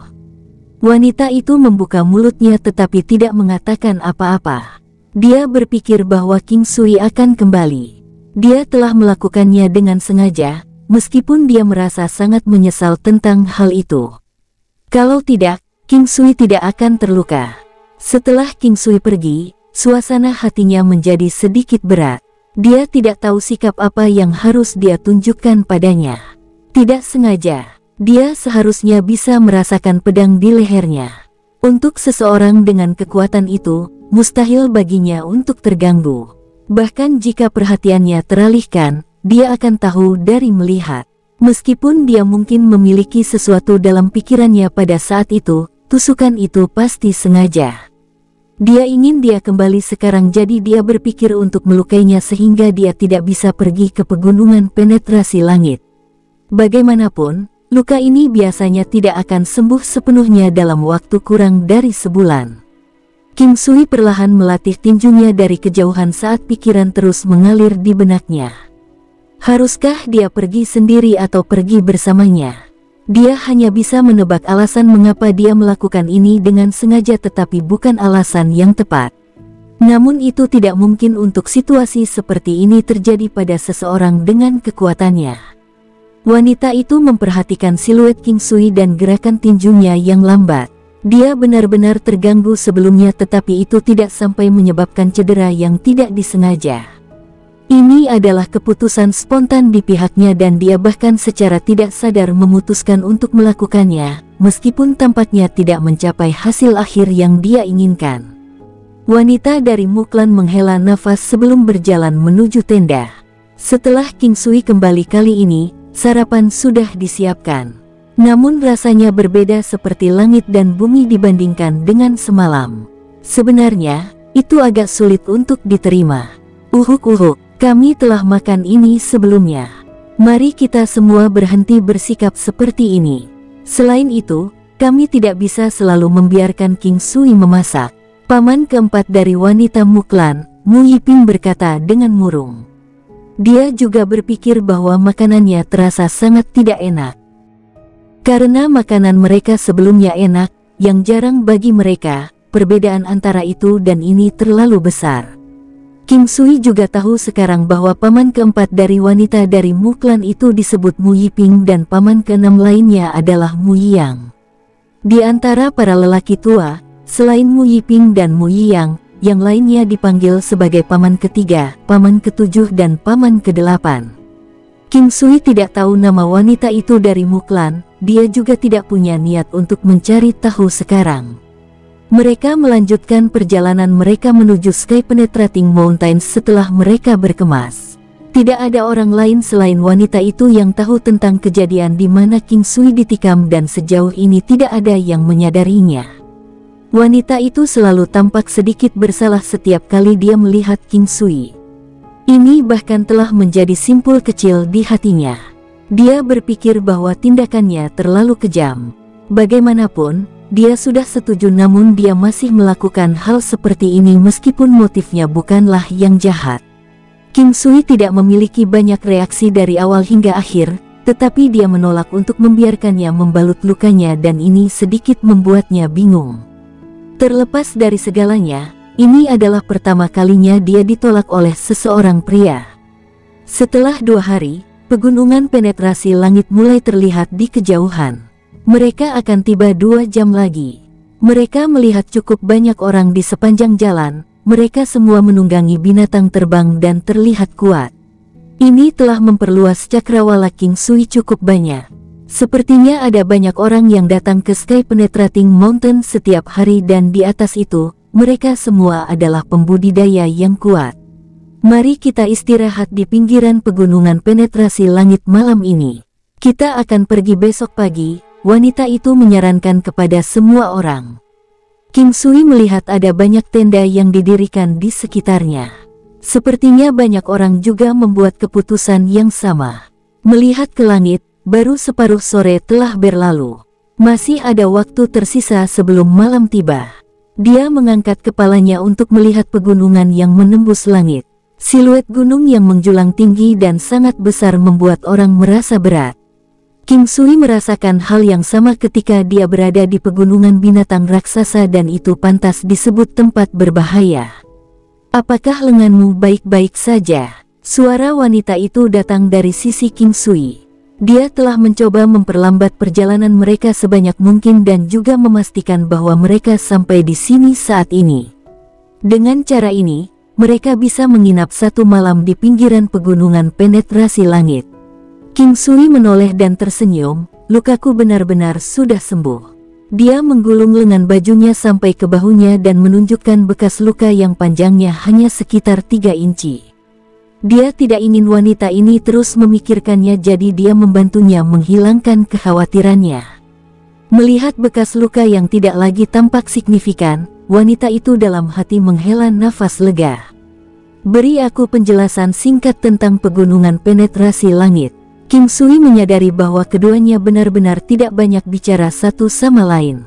S1: Wanita itu membuka mulutnya tetapi tidak mengatakan apa-apa. Dia berpikir bahwa King Sui akan kembali. Dia telah melakukannya dengan sengaja, meskipun dia merasa sangat menyesal tentang hal itu. Kalau tidak, King Sui tidak akan terluka. Setelah King Sui pergi, suasana hatinya menjadi sedikit berat. Dia tidak tahu sikap apa yang harus dia tunjukkan padanya. Tidak sengaja, dia seharusnya bisa merasakan pedang di lehernya. Untuk seseorang dengan kekuatan itu, mustahil baginya untuk terganggu. Bahkan jika perhatiannya teralihkan, dia akan tahu dari melihat. Meskipun dia mungkin memiliki sesuatu dalam pikirannya pada saat itu, tusukan itu pasti sengaja. Dia ingin dia kembali sekarang jadi dia berpikir untuk melukainya sehingga dia tidak bisa pergi ke pegunungan penetrasi langit. Bagaimanapun, luka ini biasanya tidak akan sembuh sepenuhnya dalam waktu kurang dari sebulan. King Sui perlahan melatih tinjunya dari kejauhan saat pikiran terus mengalir di benaknya. Haruskah dia pergi sendiri atau pergi bersamanya? Dia hanya bisa menebak alasan mengapa dia melakukan ini dengan sengaja tetapi bukan alasan yang tepat. Namun itu tidak mungkin untuk situasi seperti ini terjadi pada seseorang dengan kekuatannya. Wanita itu memperhatikan siluet King Sui dan gerakan tinjunya yang lambat. Dia benar-benar terganggu sebelumnya tetapi itu tidak sampai menyebabkan cedera yang tidak disengaja. Ini adalah keputusan spontan di pihaknya dan dia bahkan secara tidak sadar memutuskan untuk melakukannya, meskipun tampaknya tidak mencapai hasil akhir yang dia inginkan. Wanita dari Muklan menghela nafas sebelum berjalan menuju tenda. Setelah King Sui kembali kali ini, sarapan sudah disiapkan. Namun rasanya berbeda seperti langit dan bumi dibandingkan dengan semalam. Sebenarnya, itu agak sulit untuk diterima. Uhuk, kami telah makan ini sebelumnya. Mari kita semua berhenti bersikap seperti ini. Selain itu, kami tidak bisa selalu membiarkan King Sui memasak. Paman keempat dari wanita Muklan, Mu Yiping berkata dengan murung. Dia juga berpikir bahwa makanannya terasa sangat tidak enak. Karena makanan mereka sebelumnya enak, yang jarang bagi mereka, perbedaan antara itu dan ini terlalu besar. King Sui juga tahu sekarang bahwa paman keempat dari wanita dari Muklan itu disebut Mu Yiping dan paman keenam lainnya adalah Mu Yiyang. Di antara para lelaki tua, selain Mu Yiping dan Mu Yiyang, yang lainnya dipanggil sebagai paman ketiga, paman ketujuh dan paman kedelapan. King Sui tidak tahu nama wanita itu dari Muklan, dia juga tidak punya niat untuk mencari tahu sekarang. Mereka melanjutkan perjalanan mereka menuju Sky Penetrating Mountains setelah mereka berkemas. Tidak ada orang lain selain wanita itu yang tahu tentang kejadian di mana King Sui ditikam dan sejauh ini tidak ada yang menyadarinya. Wanita itu selalu tampak sedikit bersalah setiap kali dia melihat King Sui. Ini bahkan telah menjadi simpul kecil di hatinya. Dia berpikir bahwa tindakannya terlalu kejam. Bagaimanapun, dia sudah setuju namun dia masih melakukan hal seperti ini meskipun motifnya bukanlah yang jahat. King Sui tidak memiliki banyak reaksi dari awal hingga akhir, tetapi dia menolak untuk membiarkannya membalut lukanya dan ini sedikit membuatnya bingung. Terlepas dari segalanya, ini adalah pertama kalinya dia ditolak oleh seseorang pria. Setelah 2 hari, pegunungan penetrasi langit mulai terlihat di kejauhan. Mereka akan tiba 2 jam lagi. Mereka melihat cukup banyak orang di sepanjang jalan, mereka semua menunggangi binatang terbang dan terlihat kuat. Ini telah memperluas cakrawala King Sui cukup banyak. Sepertinya ada banyak orang yang datang ke Sky Penetrating Mountain setiap hari dan di atas itu, mereka semua adalah pembudidaya yang kuat. Mari kita istirahat di pinggiran pegunungan penetrasi langit malam ini. Kita akan pergi besok pagi, wanita itu menyarankan kepada semua orang. King Sui melihat ada banyak tenda yang didirikan di sekitarnya. Sepertinya banyak orang juga membuat keputusan yang sama. Melihat ke langit, baru separuh sore telah berlalu. Masih ada waktu tersisa sebelum malam tiba. Dia mengangkat kepalanya untuk melihat pegunungan yang menembus langit. Siluet gunung yang menjulang tinggi dan sangat besar membuat orang merasa berat. King Sui merasakan hal yang sama ketika dia berada di pegunungan binatang raksasa dan itu pantas disebut tempat berbahaya. Apakah lenganmu baik-baik saja? Suara wanita itu datang dari sisi King Sui. Dia telah mencoba memperlambat perjalanan mereka sebanyak mungkin dan juga memastikan bahwa mereka sampai di sini saat ini. Dengan cara ini, mereka bisa menginap 1 malam di pinggiran pegunungan penetrasi langit. King Sui menoleh dan tersenyum, lukaku benar-benar sudah sembuh. Dia menggulung lengan bajunya sampai ke bahunya dan menunjukkan bekas luka yang panjangnya hanya sekitar 3 inci. Dia tidak ingin wanita ini terus memikirkannya jadi dia membantunya menghilangkan kekhawatirannya. Melihat bekas luka yang tidak lagi tampak signifikan, wanita itu dalam hati menghela nafas lega. Beri aku penjelasan singkat tentang pegunungan penetrasi langit. King Sui menyadari bahwa keduanya benar-benar tidak banyak bicara satu sama lain.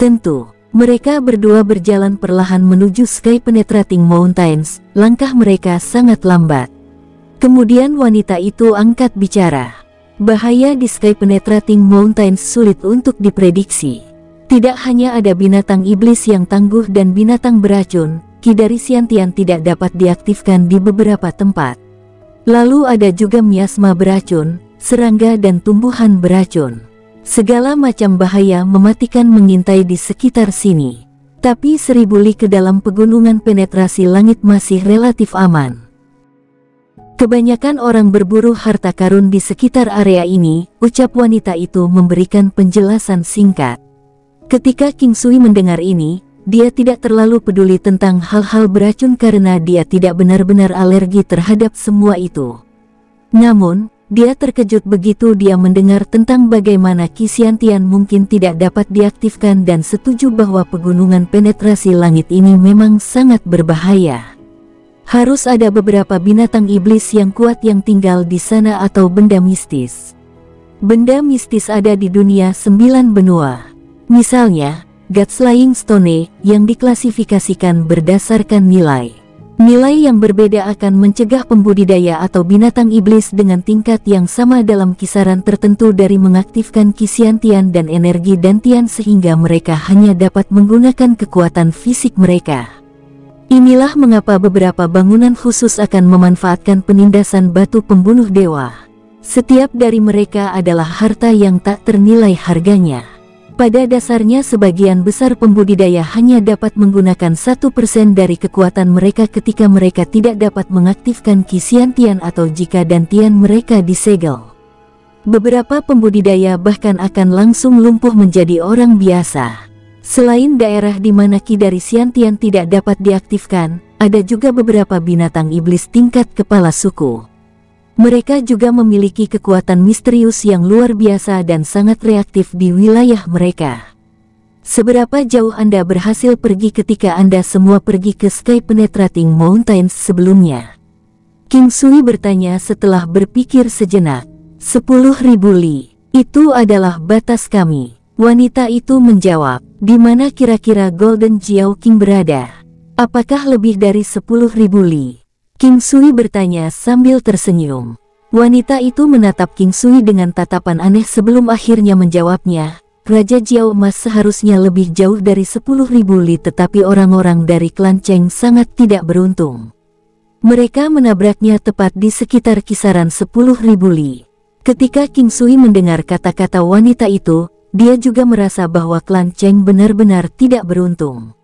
S1: Tentu. Mereka berdua berjalan perlahan menuju Sky Penetrating Mountains, langkah mereka sangat lambat. Kemudian wanita itu angkat bicara. Bahaya di Sky Penetrating Mountains sulit untuk diprediksi. Tidak hanya ada binatang iblis yang tangguh dan binatang beracun, Ki dari Xiantian tidak dapat diaktifkan di beberapa tempat. Lalu ada juga miasma beracun, serangga dan tumbuhan beracun. Segala macam bahaya mematikan mengintai di sekitar sini. Tapi 1000 li ke dalam pegunungan penetrasi langit masih relatif aman. Kebanyakan orang berburu harta karun di sekitar area ini, ucap wanita itu memberikan penjelasan singkat. Ketika King Sui mendengar ini, dia tidak terlalu peduli tentang hal-hal beracun karena dia tidak benar-benar alergi terhadap semua itu. Namun, Dia terkejut begitu dia mendengar tentang bagaimana Qi Xiantian mungkin tidak dapat diaktifkan dan setuju bahwa pegunungan penetrasi langit ini memang sangat berbahaya. Harus ada beberapa binatang iblis yang kuat yang tinggal di sana atau benda mistis. Benda mistis ada di dunia 9 benua. Misalnya, God Slaying Stone yang diklasifikasikan berdasarkan nilai. Nilai yang berbeda akan mencegah pembudidaya atau binatang iblis dengan tingkat yang sama dalam kisaran tertentu dari mengaktifkan Qi Xiantian dan energi Dantian sehingga mereka hanya dapat menggunakan kekuatan fisik mereka. Inilah mengapa beberapa bangunan khusus akan memanfaatkan penindasan batu pembunuh dewa. Setiap dari mereka adalah harta yang tak ternilai harganya. Pada dasarnya sebagian besar pembudidaya hanya dapat menggunakan 1% dari kekuatan mereka ketika mereka tidak dapat mengaktifkan Qi Xiantian atau jika Dantian mereka disegel. Beberapa pembudidaya bahkan akan langsung lumpuh menjadi orang biasa. Selain daerah di mana Qi dari Xiantian tidak dapat diaktifkan, ada juga beberapa binatang iblis tingkat kepala suku. Mereka juga memiliki kekuatan misterius yang luar biasa dan sangat reaktif di wilayah mereka. Seberapa jauh Anda berhasil pergi ketika Anda semua pergi ke Sky Penetrating Mountains sebelumnya? King Sui bertanya setelah berpikir sejenak. 10.000 li. Itu adalah batas kami. Wanita itu menjawab. Di mana kira-kira Golden Jiao King berada? Apakah lebih dari 10.000 li? King Sui bertanya sambil tersenyum. Wanita itu menatap King Sui dengan tatapan aneh sebelum akhirnya menjawabnya. Raja Jiao Emas seharusnya lebih jauh dari 10.000 li, tetapi orang-orang dari klan Cheng sangat tidak beruntung. Mereka menabraknya tepat di sekitar kisaran 10.000 li. Ketika King Sui mendengar kata-kata wanita itu, dia juga merasa bahwa klan Cheng benar-benar tidak beruntung.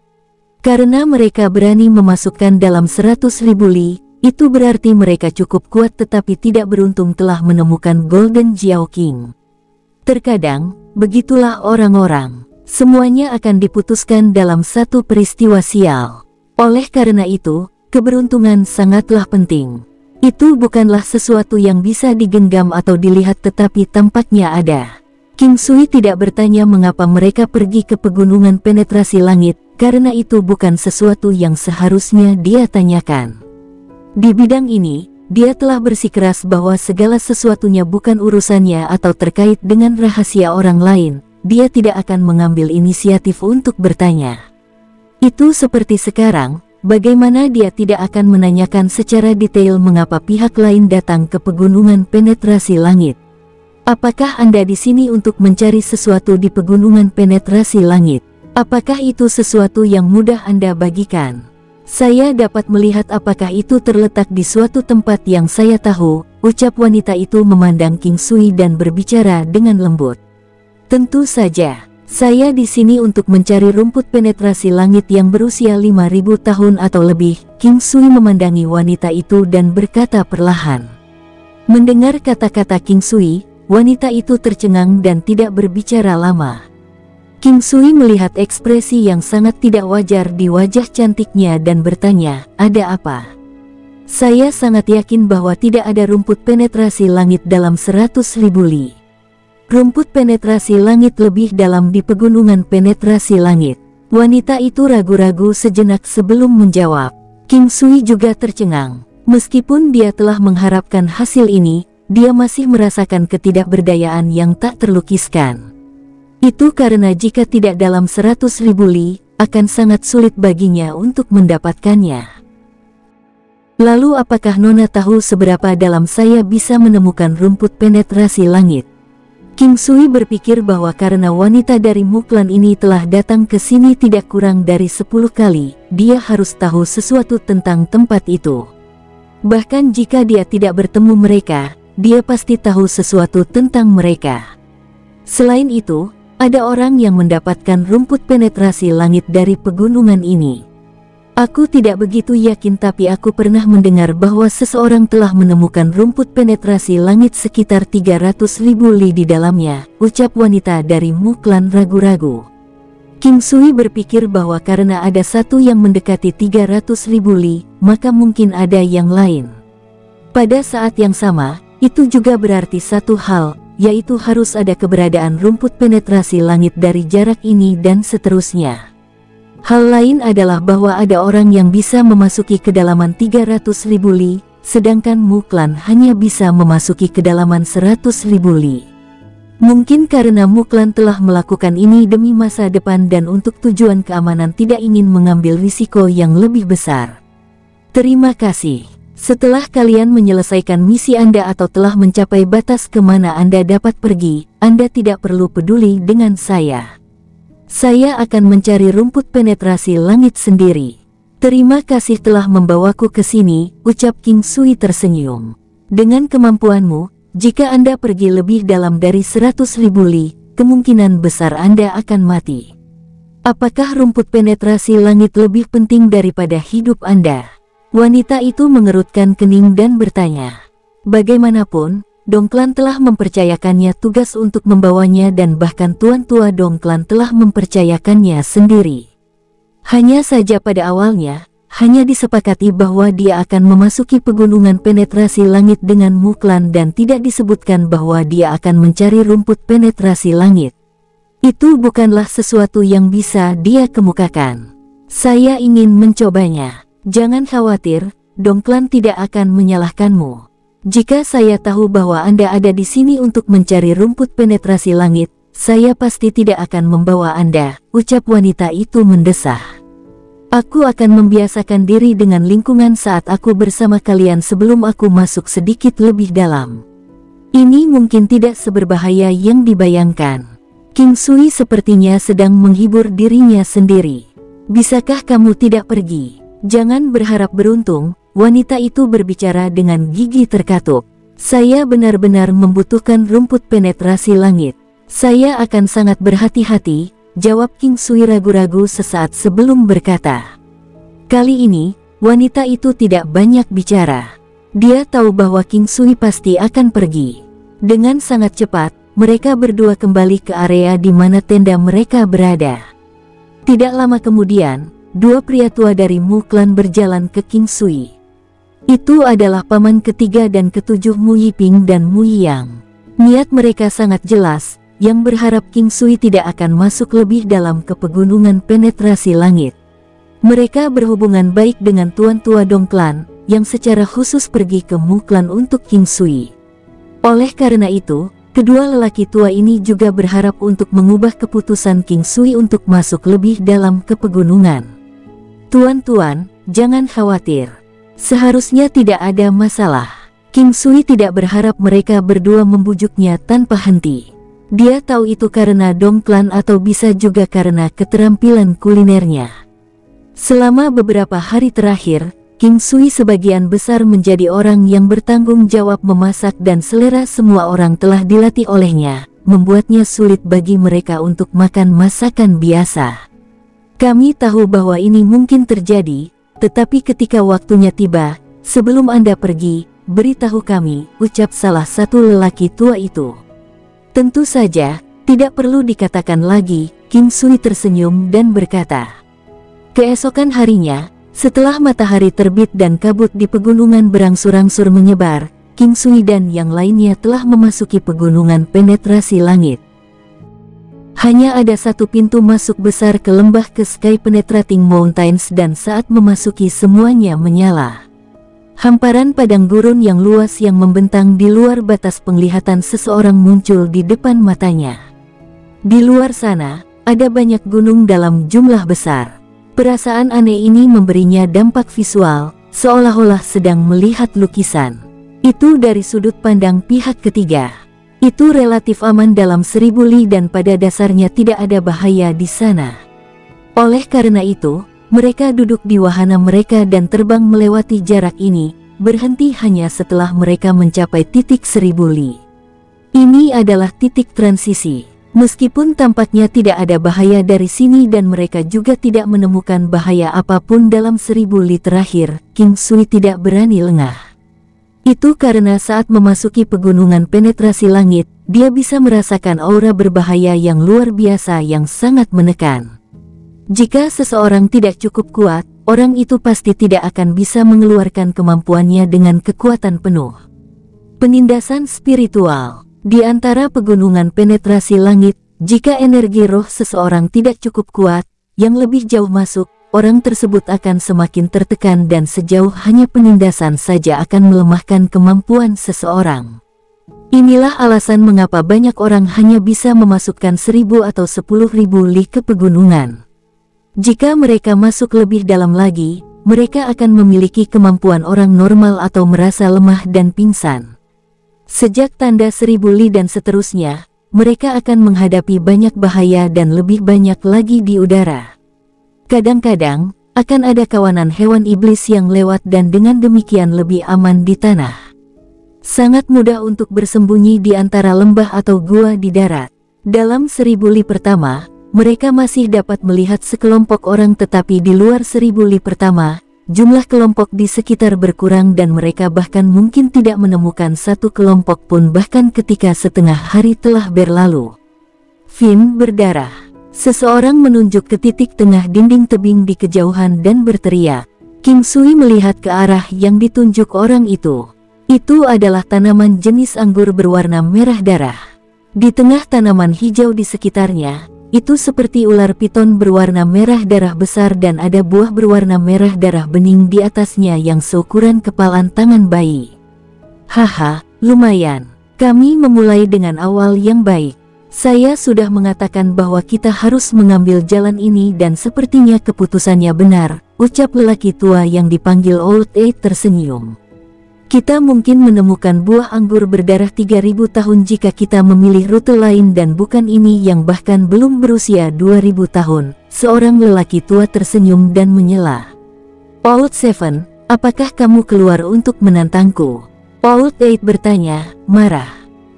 S1: Karena mereka berani memasukkan dalam 100.000 li, itu berarti mereka cukup kuat tetapi tidak beruntung telah menemukan Golden Jiao King. Terkadang, begitulah orang-orang. Semuanya akan diputuskan dalam satu peristiwa sial. Oleh karena itu, keberuntungan sangatlah penting. Itu bukanlah sesuatu yang bisa digenggam atau dilihat tetapi tampaknya ada. King Sui tidak bertanya mengapa mereka pergi ke pegunungan penetrasi langit, karena itu bukan sesuatu yang seharusnya dia tanyakan. Di bidang ini, dia telah bersikeras bahwa segala sesuatunya bukan urusannya atau terkait dengan rahasia orang lain. Dia tidak akan mengambil inisiatif untuk bertanya. Itu seperti sekarang, bagaimana dia tidak akan menanyakan secara detail mengapa pihak lain datang ke pegunungan penetrasi langit. Apakah Anda di sini untuk mencari sesuatu di pegunungan penetrasi langit? Apakah itu sesuatu yang mudah Anda bagikan? Saya dapat melihat apakah itu terletak di suatu tempat yang saya tahu, ucap wanita itu memandang King Sui dan berbicara dengan lembut. Tentu saja, saya di sini untuk mencari rumput penetrasi langit yang berusia 5.000 tahun atau lebih. King Sui memandangi wanita itu dan berkata perlahan. Mendengar kata-kata King Sui, wanita itu tercengang dan tidak berbicara lama. King Sui melihat ekspresi yang sangat tidak wajar di wajah cantiknya dan bertanya, ada apa? Saya sangat yakin bahwa tidak ada rumput penetrasi langit dalam 100.000 li. Rumput penetrasi langit lebih dalam di pegunungan penetrasi langit. Wanita itu ragu-ragu sejenak sebelum menjawab. King Sui juga tercengang. Meskipun dia telah mengharapkan hasil ini, dia masih merasakan ketidakberdayaan yang tak terlukiskan. Itu karena jika tidak dalam 100.000 li, akan sangat sulit baginya untuk mendapatkannya. Lalu apakah Nona tahu seberapa dalam saya bisa menemukan rumput penetrasi langit? King Sui berpikir bahwa karena wanita dari Muklan ini telah datang ke sini tidak kurang dari 10 kali, dia harus tahu sesuatu tentang tempat itu. Bahkan jika dia tidak bertemu mereka, dia pasti tahu sesuatu tentang mereka. Selain itu, ada orang yang mendapatkan rumput penetrasi langit dari pegunungan ini. Aku tidak begitu yakin tapi aku pernah mendengar bahwa seseorang telah menemukan rumput penetrasi langit sekitar 300.000 li di dalamnya, ucap wanita dari Muklan ragu-ragu. King Sui berpikir bahwa karena ada satu yang mendekati 300.000 li, maka mungkin ada yang lain. Pada saat yang sama, Itu juga berarti satu hal, yaitu harus ada keberadaan rumput penetrasi langit dari jarak ini dan seterusnya. Hal lain adalah bahwa ada orang yang bisa memasuki kedalaman 300.000 li, sedangkan Muklan hanya bisa memasuki kedalaman 100.000 li. Mungkin karena Muklan telah melakukan ini demi masa depan dan untuk tujuan keamanan tidak ingin mengambil risiko yang lebih besar. Terima kasih. Setelah kalian menyelesaikan misi Anda atau telah mencapai batas kemana Anda dapat pergi, Anda tidak perlu peduli dengan saya. Saya akan mencari rumput penetrasi langit sendiri. Terima kasih telah membawaku ke sini, ucap King Sui tersenyum. Dengan kemampuanmu, jika Anda pergi lebih dalam dari 100.000 li, kemungkinan besar Anda akan mati. Apakah rumput penetrasi langit lebih penting daripada hidup Anda? Wanita itu mengerutkan kening dan bertanya. Bagaimanapun, Dongklan telah mempercayakannya tugas untuk membawanya dan bahkan Tuan Tua Dongklan telah mempercayakannya sendiri. Hanya saja pada awalnya, hanya disepakati bahwa dia akan memasuki pegunungan penetrasi langit dengan Muklan dan tidak disebutkan bahwa dia akan mencari rumput penetrasi langit. Itu bukanlah sesuatu yang bisa dia kemukakan. Saya ingin mencobanya. Jangan khawatir, Dongklan tidak akan menyalahkanmu. Jika saya tahu bahwa Anda ada di sini untuk mencari rumput penetrasi langit, saya pasti tidak akan membawa Anda, ucap wanita itu mendesah. Aku akan membiasakan diri dengan lingkungan saat aku bersama kalian sebelum aku masuk sedikit lebih dalam. Ini mungkin tidak seberbahaya yang dibayangkan. King Sui sepertinya sedang menghibur dirinya sendiri. Bisakah kamu tidak pergi? Jangan berharap beruntung, wanita itu berbicara dengan gigi terkatup. Saya benar-benar membutuhkan rumput penetrasi langit. Saya akan sangat berhati-hati, jawab King Sui ragu-ragu sesaat sebelum berkata. Kali ini, wanita itu tidak banyak bicara. Dia tahu bahwa King Sui pasti akan pergi. Dengan sangat cepat, mereka berdua kembali ke area di mana tenda mereka berada. Tidak lama kemudian, dua pria tua dari Muklan berjalan ke King Sui. Itu adalah paman ketiga dan ketujuh Mu Yiping dan Mu Yang. Niat mereka sangat jelas, yang berharap King Sui tidak akan masuk lebih dalam ke pegunungan penetrasi langit. Mereka berhubungan baik dengan Tuan Tua Dongklan, yang secara khusus pergi ke Muklan untuk King Sui. Oleh karena itu, kedua lelaki tua ini juga berharap untuk mengubah keputusan King Sui untuk masuk lebih dalam ke pegunungan. Tuan-tuan, jangan khawatir. Seharusnya tidak ada masalah. King Sui tidak berharap mereka berdua membujuknya tanpa henti. Dia tahu itu karena Dongklan atau bisa juga karena keterampilan kulinernya. Selama beberapa hari terakhir, King Sui sebagian besar menjadi orang yang bertanggung jawab memasak dan selera semua orang telah dilatih olehnya, membuatnya sulit bagi mereka untuk makan masakan biasa. Kami tahu bahwa ini mungkin terjadi, tetapi ketika waktunya tiba, sebelum Anda pergi, beritahu kami, ucap salah satu lelaki tua itu. Tentu saja, tidak perlu dikatakan lagi, King Sui tersenyum dan berkata. Keesokan harinya, setelah matahari terbit dan kabut di pegunungan berangsur-angsur menyebar, King Sui dan yang lainnya telah memasuki pegunungan penetrasi langit. Hanya ada satu pintu masuk besar ke lembah ke Sky Penetrating Mountains dan saat memasuki semuanya menyala. Hamparan padang gurun yang luas yang membentang di luar batas penglihatan seseorang muncul di depan matanya. Di luar sana, ada banyak gunung dalam jumlah besar. Perasaan aneh ini memberinya dampak visual, seolah-olah sedang melihat lukisan. Itu dari sudut pandang pihak ketiga. Itu relatif aman dalam 1000 li dan pada dasarnya tidak ada bahaya di sana. Oleh karena itu, mereka duduk di wahana mereka dan terbang melewati jarak ini, berhenti hanya setelah mereka mencapai titik 1000 li. Ini adalah titik transisi. Meskipun tampaknya tidak ada bahaya dari sini dan mereka juga tidak menemukan bahaya apapun dalam 1000 li terakhir, King Sui tidak berani lengah. Itu karena saat memasuki pegunungan penetrasi langit, dia bisa merasakan aura berbahaya yang luar biasa yang sangat menekan. Jika seseorang tidak cukup kuat, orang itu pasti tidak akan bisa mengeluarkan kemampuannya dengan kekuatan penuh. Penindasan spiritual. Di antara pegunungan penetrasi langit, jika energi roh seseorang tidak cukup kuat, yang lebih jauh masuk, orang tersebut akan semakin tertekan dan sejauh hanya penindasan saja akan melemahkan kemampuan seseorang. Inilah alasan mengapa banyak orang hanya bisa memasukkan 1.000 atau 10.000 li ke pegunungan. Jika mereka masuk lebih dalam lagi, mereka akan memiliki kemampuan orang normal atau merasa lemah dan pingsan. Sejak tanda 1.000 li dan seterusnya, mereka akan menghadapi banyak bahaya dan lebih banyak lagi di udara. Kadang-kadang, akan ada kawanan hewan iblis yang lewat dan dengan demikian lebih aman di tanah. Sangat mudah untuk bersembunyi di antara lembah atau gua di darat. Dalam 1.000 li pertama, mereka masih dapat melihat sekelompok orang, tetapi di luar 1.000 li pertama, jumlah kelompok di sekitar berkurang dan mereka bahkan mungkin tidak menemukan satu kelompok pun bahkan ketika setengah hari telah berlalu. Fin berdarah. Seseorang menunjuk ke titik tengah dinding tebing di kejauhan dan berteriak. King Sui melihat ke arah yang ditunjuk orang itu. Itu adalah tanaman jenis anggur berwarna merah darah. Di tengah tanaman hijau di sekitarnya, itu seperti ular piton berwarna merah darah besar dan ada buah berwarna merah darah bening di atasnya yang seukuran kepalan tangan bayi. Haha, lumayan. Kami memulai dengan awal yang baik. Saya sudah mengatakan bahwa kita harus mengambil jalan ini dan sepertinya keputusannya benar, ucap lelaki tua yang dipanggil Old Eight tersenyum. Kita mungkin menemukan buah anggur berdarah 3.000 tahun jika kita memilih rute lain dan bukan ini yang bahkan belum berusia 2.000 tahun. Seorang lelaki tua tersenyum dan menyela. Old Seven, apakah kamu keluar untuk menantangku? Old Eight bertanya, marah.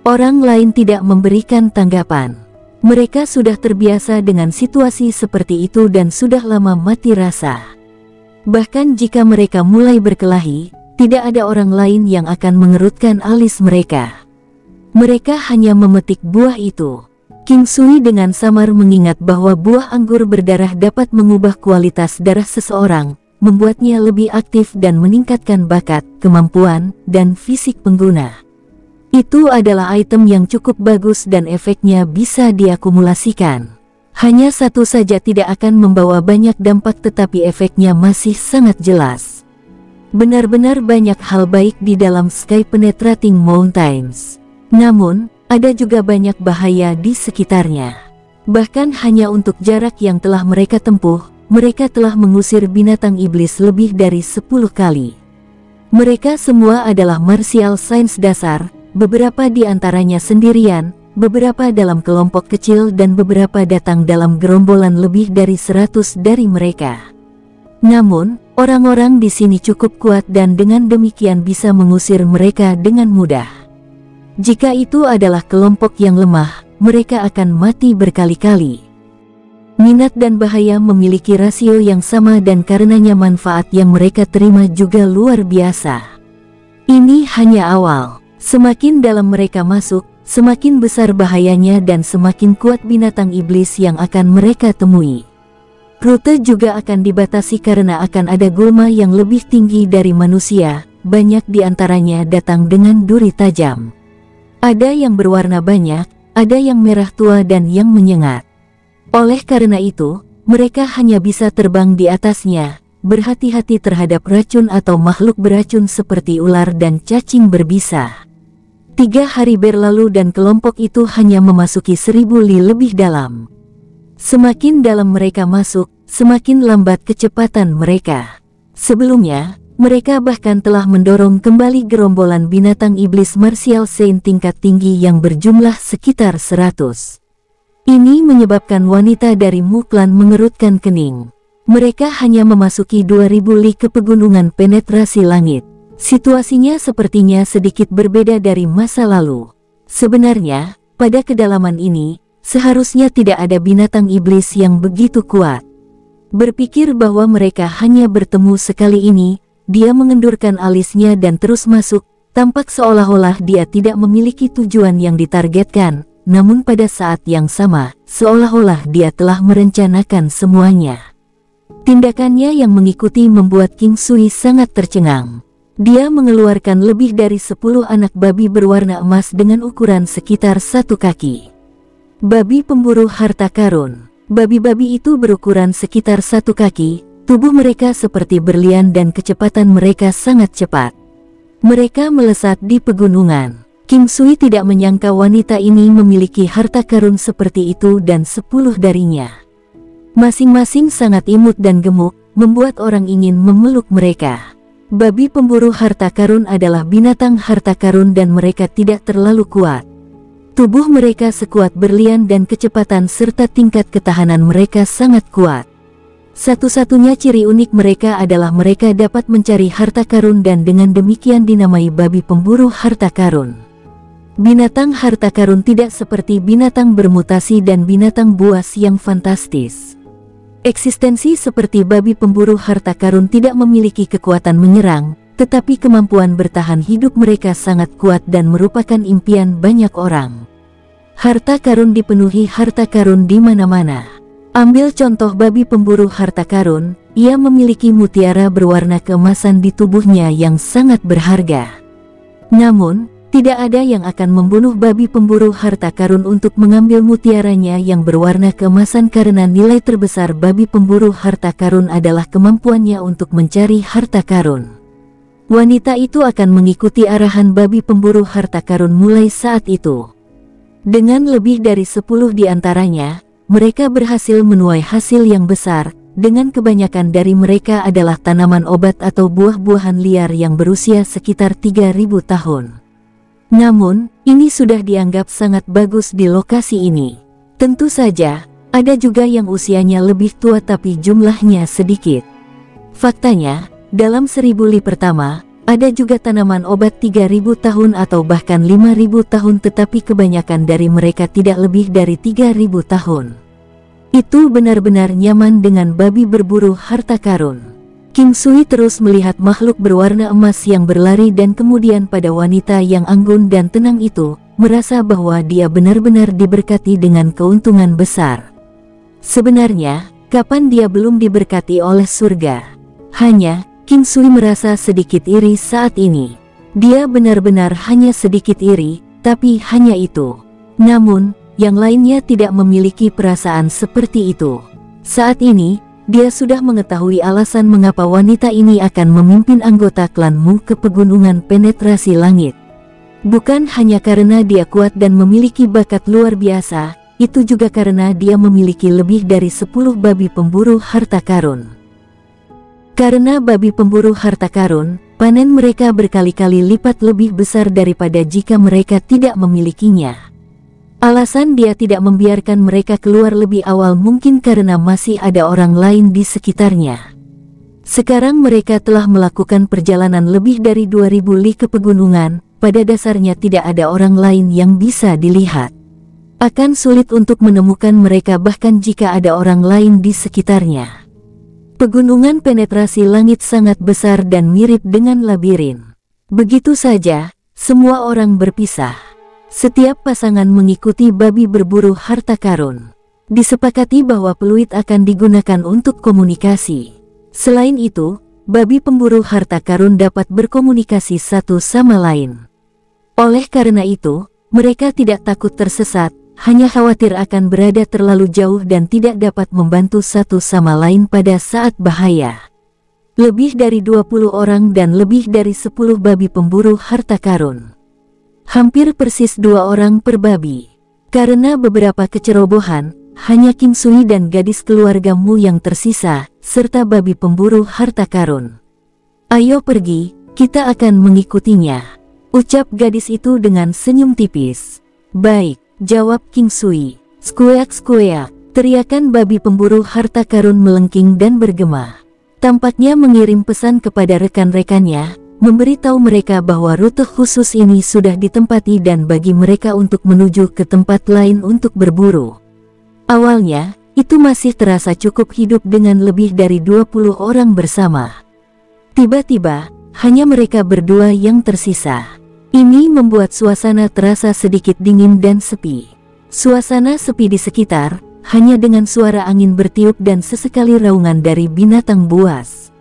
S1: Orang lain tidak memberikan tanggapan. Mereka sudah terbiasa dengan situasi seperti itu dan sudah lama mati rasa. Bahkan jika mereka mulai berkelahi, tidak ada orang lain yang akan mengerutkan alis mereka. Mereka hanya memetik buah itu. King Sui dengan samar mengingat bahwa buah anggur berdarah dapat mengubah kualitas darah seseorang, membuatnya lebih aktif dan meningkatkan bakat, kemampuan, dan fisik pengguna. Itu adalah item yang cukup bagus dan efeknya bisa diakumulasikan. Hanya satu saja tidak akan membawa banyak dampak tetapi efeknya masih sangat jelas. Benar-benar banyak hal baik di dalam Sky Penetrating Mountains. Namun, ada juga banyak bahaya di sekitarnya. Bahkan hanya untuk jarak yang telah mereka tempuh, mereka telah mengusir binatang iblis lebih dari 10 kali. Mereka semua adalah martial science dasar, beberapa di antaranya sendirian, beberapa dalam kelompok kecil dan beberapa datang dalam gerombolan lebih dari 100 dari mereka. Namun, orang-orang di sini cukup kuat dan dengan demikian bisa mengusir mereka dengan mudah. Jika itu adalah kelompok yang lemah, mereka akan mati berkali-kali. Minat dan bahaya memiliki rasio yang sama dan karenanya manfaat yang mereka terima juga luar biasa. Ini hanya awal. Semakin dalam mereka masuk, semakin besar bahayanya dan semakin kuat binatang iblis yang akan mereka temui. Rute juga akan dibatasi karena akan ada gulma yang lebih tinggi dari manusia, banyak di antaranya datang dengan duri tajam. Ada yang berwarna banyak, ada yang merah tua dan yang menyengat. Oleh karena itu, mereka hanya bisa terbang di atasnya, berhati-hati terhadap racun atau makhluk beracun seperti ular dan cacing berbisa. 3 hari berlalu dan kelompok itu hanya memasuki 1.000 li lebih dalam. Semakin dalam mereka masuk, semakin lambat kecepatan mereka. Sebelumnya, mereka bahkan telah mendorong kembali gerombolan binatang iblis martial saint tingkat tinggi yang berjumlah sekitar 100. Ini menyebabkan wanita dari Muklan mengerutkan kening. Mereka hanya memasuki 2.000 li ke pegunungan penetrasi langit. Situasinya sepertinya sedikit berbeda dari masa lalu. Sebenarnya, pada kedalaman ini, seharusnya tidak ada binatang iblis yang begitu kuat. Berpikir bahwa mereka hanya bertemu sekali ini, dia mengendurkan alisnya dan terus masuk, tampak seolah-olah dia tidak memiliki tujuan yang ditargetkan, namun pada saat yang sama, seolah-olah dia telah merencanakan semuanya. Tindakannya yang mengikuti membuat King Sui sangat tercengang. Dia mengeluarkan lebih dari 10 anak babi berwarna emas dengan ukuran sekitar 1 kaki. Babi pemburu harta karun. Babi-babi itu berukuran sekitar 1 kaki, tubuh mereka seperti berlian dan kecepatan mereka sangat cepat. Mereka melesat di pegunungan. King Sui tidak menyangka wanita ini memiliki harta karun seperti itu dan 10 darinya. Masing-masing sangat imut dan gemuk, membuat orang ingin memeluk mereka. Babi pemburu harta karun adalah binatang harta karun dan mereka tidak terlalu kuat. Tubuh mereka sekuat berlian dan kecepatan serta tingkat ketahanan mereka sangat kuat. Satu-satunya ciri unik mereka adalah mereka dapat mencari harta karun dan dengan demikian dinamai babi pemburu harta karun. Binatang harta karun tidak seperti binatang bermutasi dan binatang buas yang fantastis. Eksistensi seperti babi pemburu harta karun tidak memiliki kekuatan menyerang, tetapi kemampuan bertahan hidup mereka sangat kuat dan merupakan impian banyak orang. Harta karun dipenuhi harta karun di mana-mana. Ambil contoh babi pemburu harta karun, ia memiliki mutiara berwarna keemasan di tubuhnya yang sangat berharga. Namun, tidak ada yang akan membunuh babi pemburu harta karun untuk mengambil mutiaranya yang berwarna keemasan karena nilai terbesar babi pemburu harta karun adalah kemampuannya untuk mencari harta karun. Wanita itu akan mengikuti arahan babi pemburu harta karun mulai saat itu. Dengan lebih dari 10 di antaranya, mereka berhasil menuai hasil yang besar, dengan kebanyakan dari mereka adalah tanaman obat atau buah-buahan liar yang berusia sekitar 3.000 tahun. Namun, ini sudah dianggap sangat bagus di lokasi ini. Tentu saja, ada juga yang usianya lebih tua tapi jumlahnya sedikit. Faktanya, dalam 1000 li pertama, ada juga tanaman obat 3.000 tahun atau bahkan 5.000 tahun tetapi kebanyakan dari mereka tidak lebih dari 3.000 tahun. Itu benar-benar nyaman dengan babi berburu harta karun. King Sui terus melihat makhluk berwarna emas yang berlari dan kemudian pada wanita yang anggun dan tenang itu, merasa bahwa dia benar-benar diberkati dengan keuntungan besar. Sebenarnya, kapan dia belum diberkati oleh surga? Hanya, King Sui merasa sedikit iri saat ini. Dia benar-benar hanya sedikit iri, tapi hanya itu. Namun, yang lainnya tidak memiliki perasaan seperti itu. Saat ini, dia sudah mengetahui alasan mengapa wanita ini akan memimpin anggota klanmu ke pegunungan penetrasi langit. Bukan hanya karena dia kuat dan memiliki bakat luar biasa, itu juga karena dia memiliki lebih dari 10 babi pemburu harta karun. Karena babi pemburu harta karun, panen mereka berkali-kali lipat lebih besar daripada jika mereka tidak memilikinya. Alasan dia tidak membiarkan mereka keluar lebih awal mungkin karena masih ada orang lain di sekitarnya. Sekarang mereka telah melakukan perjalanan lebih dari 2000 li ke pegunungan, pada dasarnya tidak ada orang lain yang bisa dilihat. Akan sulit untuk menemukan mereka bahkan jika ada orang lain di sekitarnya. Pegunungan penetrasi langit sangat besar dan mirip dengan labirin. Begitu saja, semua orang berpisah. Setiap pasangan mengikuti babi berburu harta karun. Disepakati bahwa peluit akan digunakan untuk komunikasi. Selain itu, babi pemburu harta karun dapat berkomunikasi satu sama lain. Oleh karena itu, mereka tidak takut tersesat, hanya khawatir akan berada terlalu jauh dan tidak dapat membantu satu sama lain pada saat bahaya. Lebih dari 20 orang dan lebih dari 10 babi pemburu harta karun. Hampir persis 2 orang per babi. Karena beberapa kecerobohan, hanya King Sui dan gadis keluargamu yang tersisa, serta babi pemburu harta karun. Ayo pergi, kita akan mengikutinya, ucap gadis itu dengan senyum tipis. Baik, jawab King Sui. Skueak-skueak, teriakan babi pemburu harta karun melengking dan bergema. Tampaknya mengirim pesan kepada rekan-rekannya, memberitahu mereka bahwa rute khusus ini sudah ditempati dan bagi mereka untuk menuju ke tempat lain untuk berburu. Awalnya, itu masih terasa cukup hidup dengan lebih dari 20 orang bersama. Tiba-tiba, hanya mereka berdua yang tersisa. Ini membuat suasana terasa sedikit dingin dan sepi. Suasana sepi di sekitar, hanya dengan suara angin bertiup dan sesekali raungan dari binatang buas.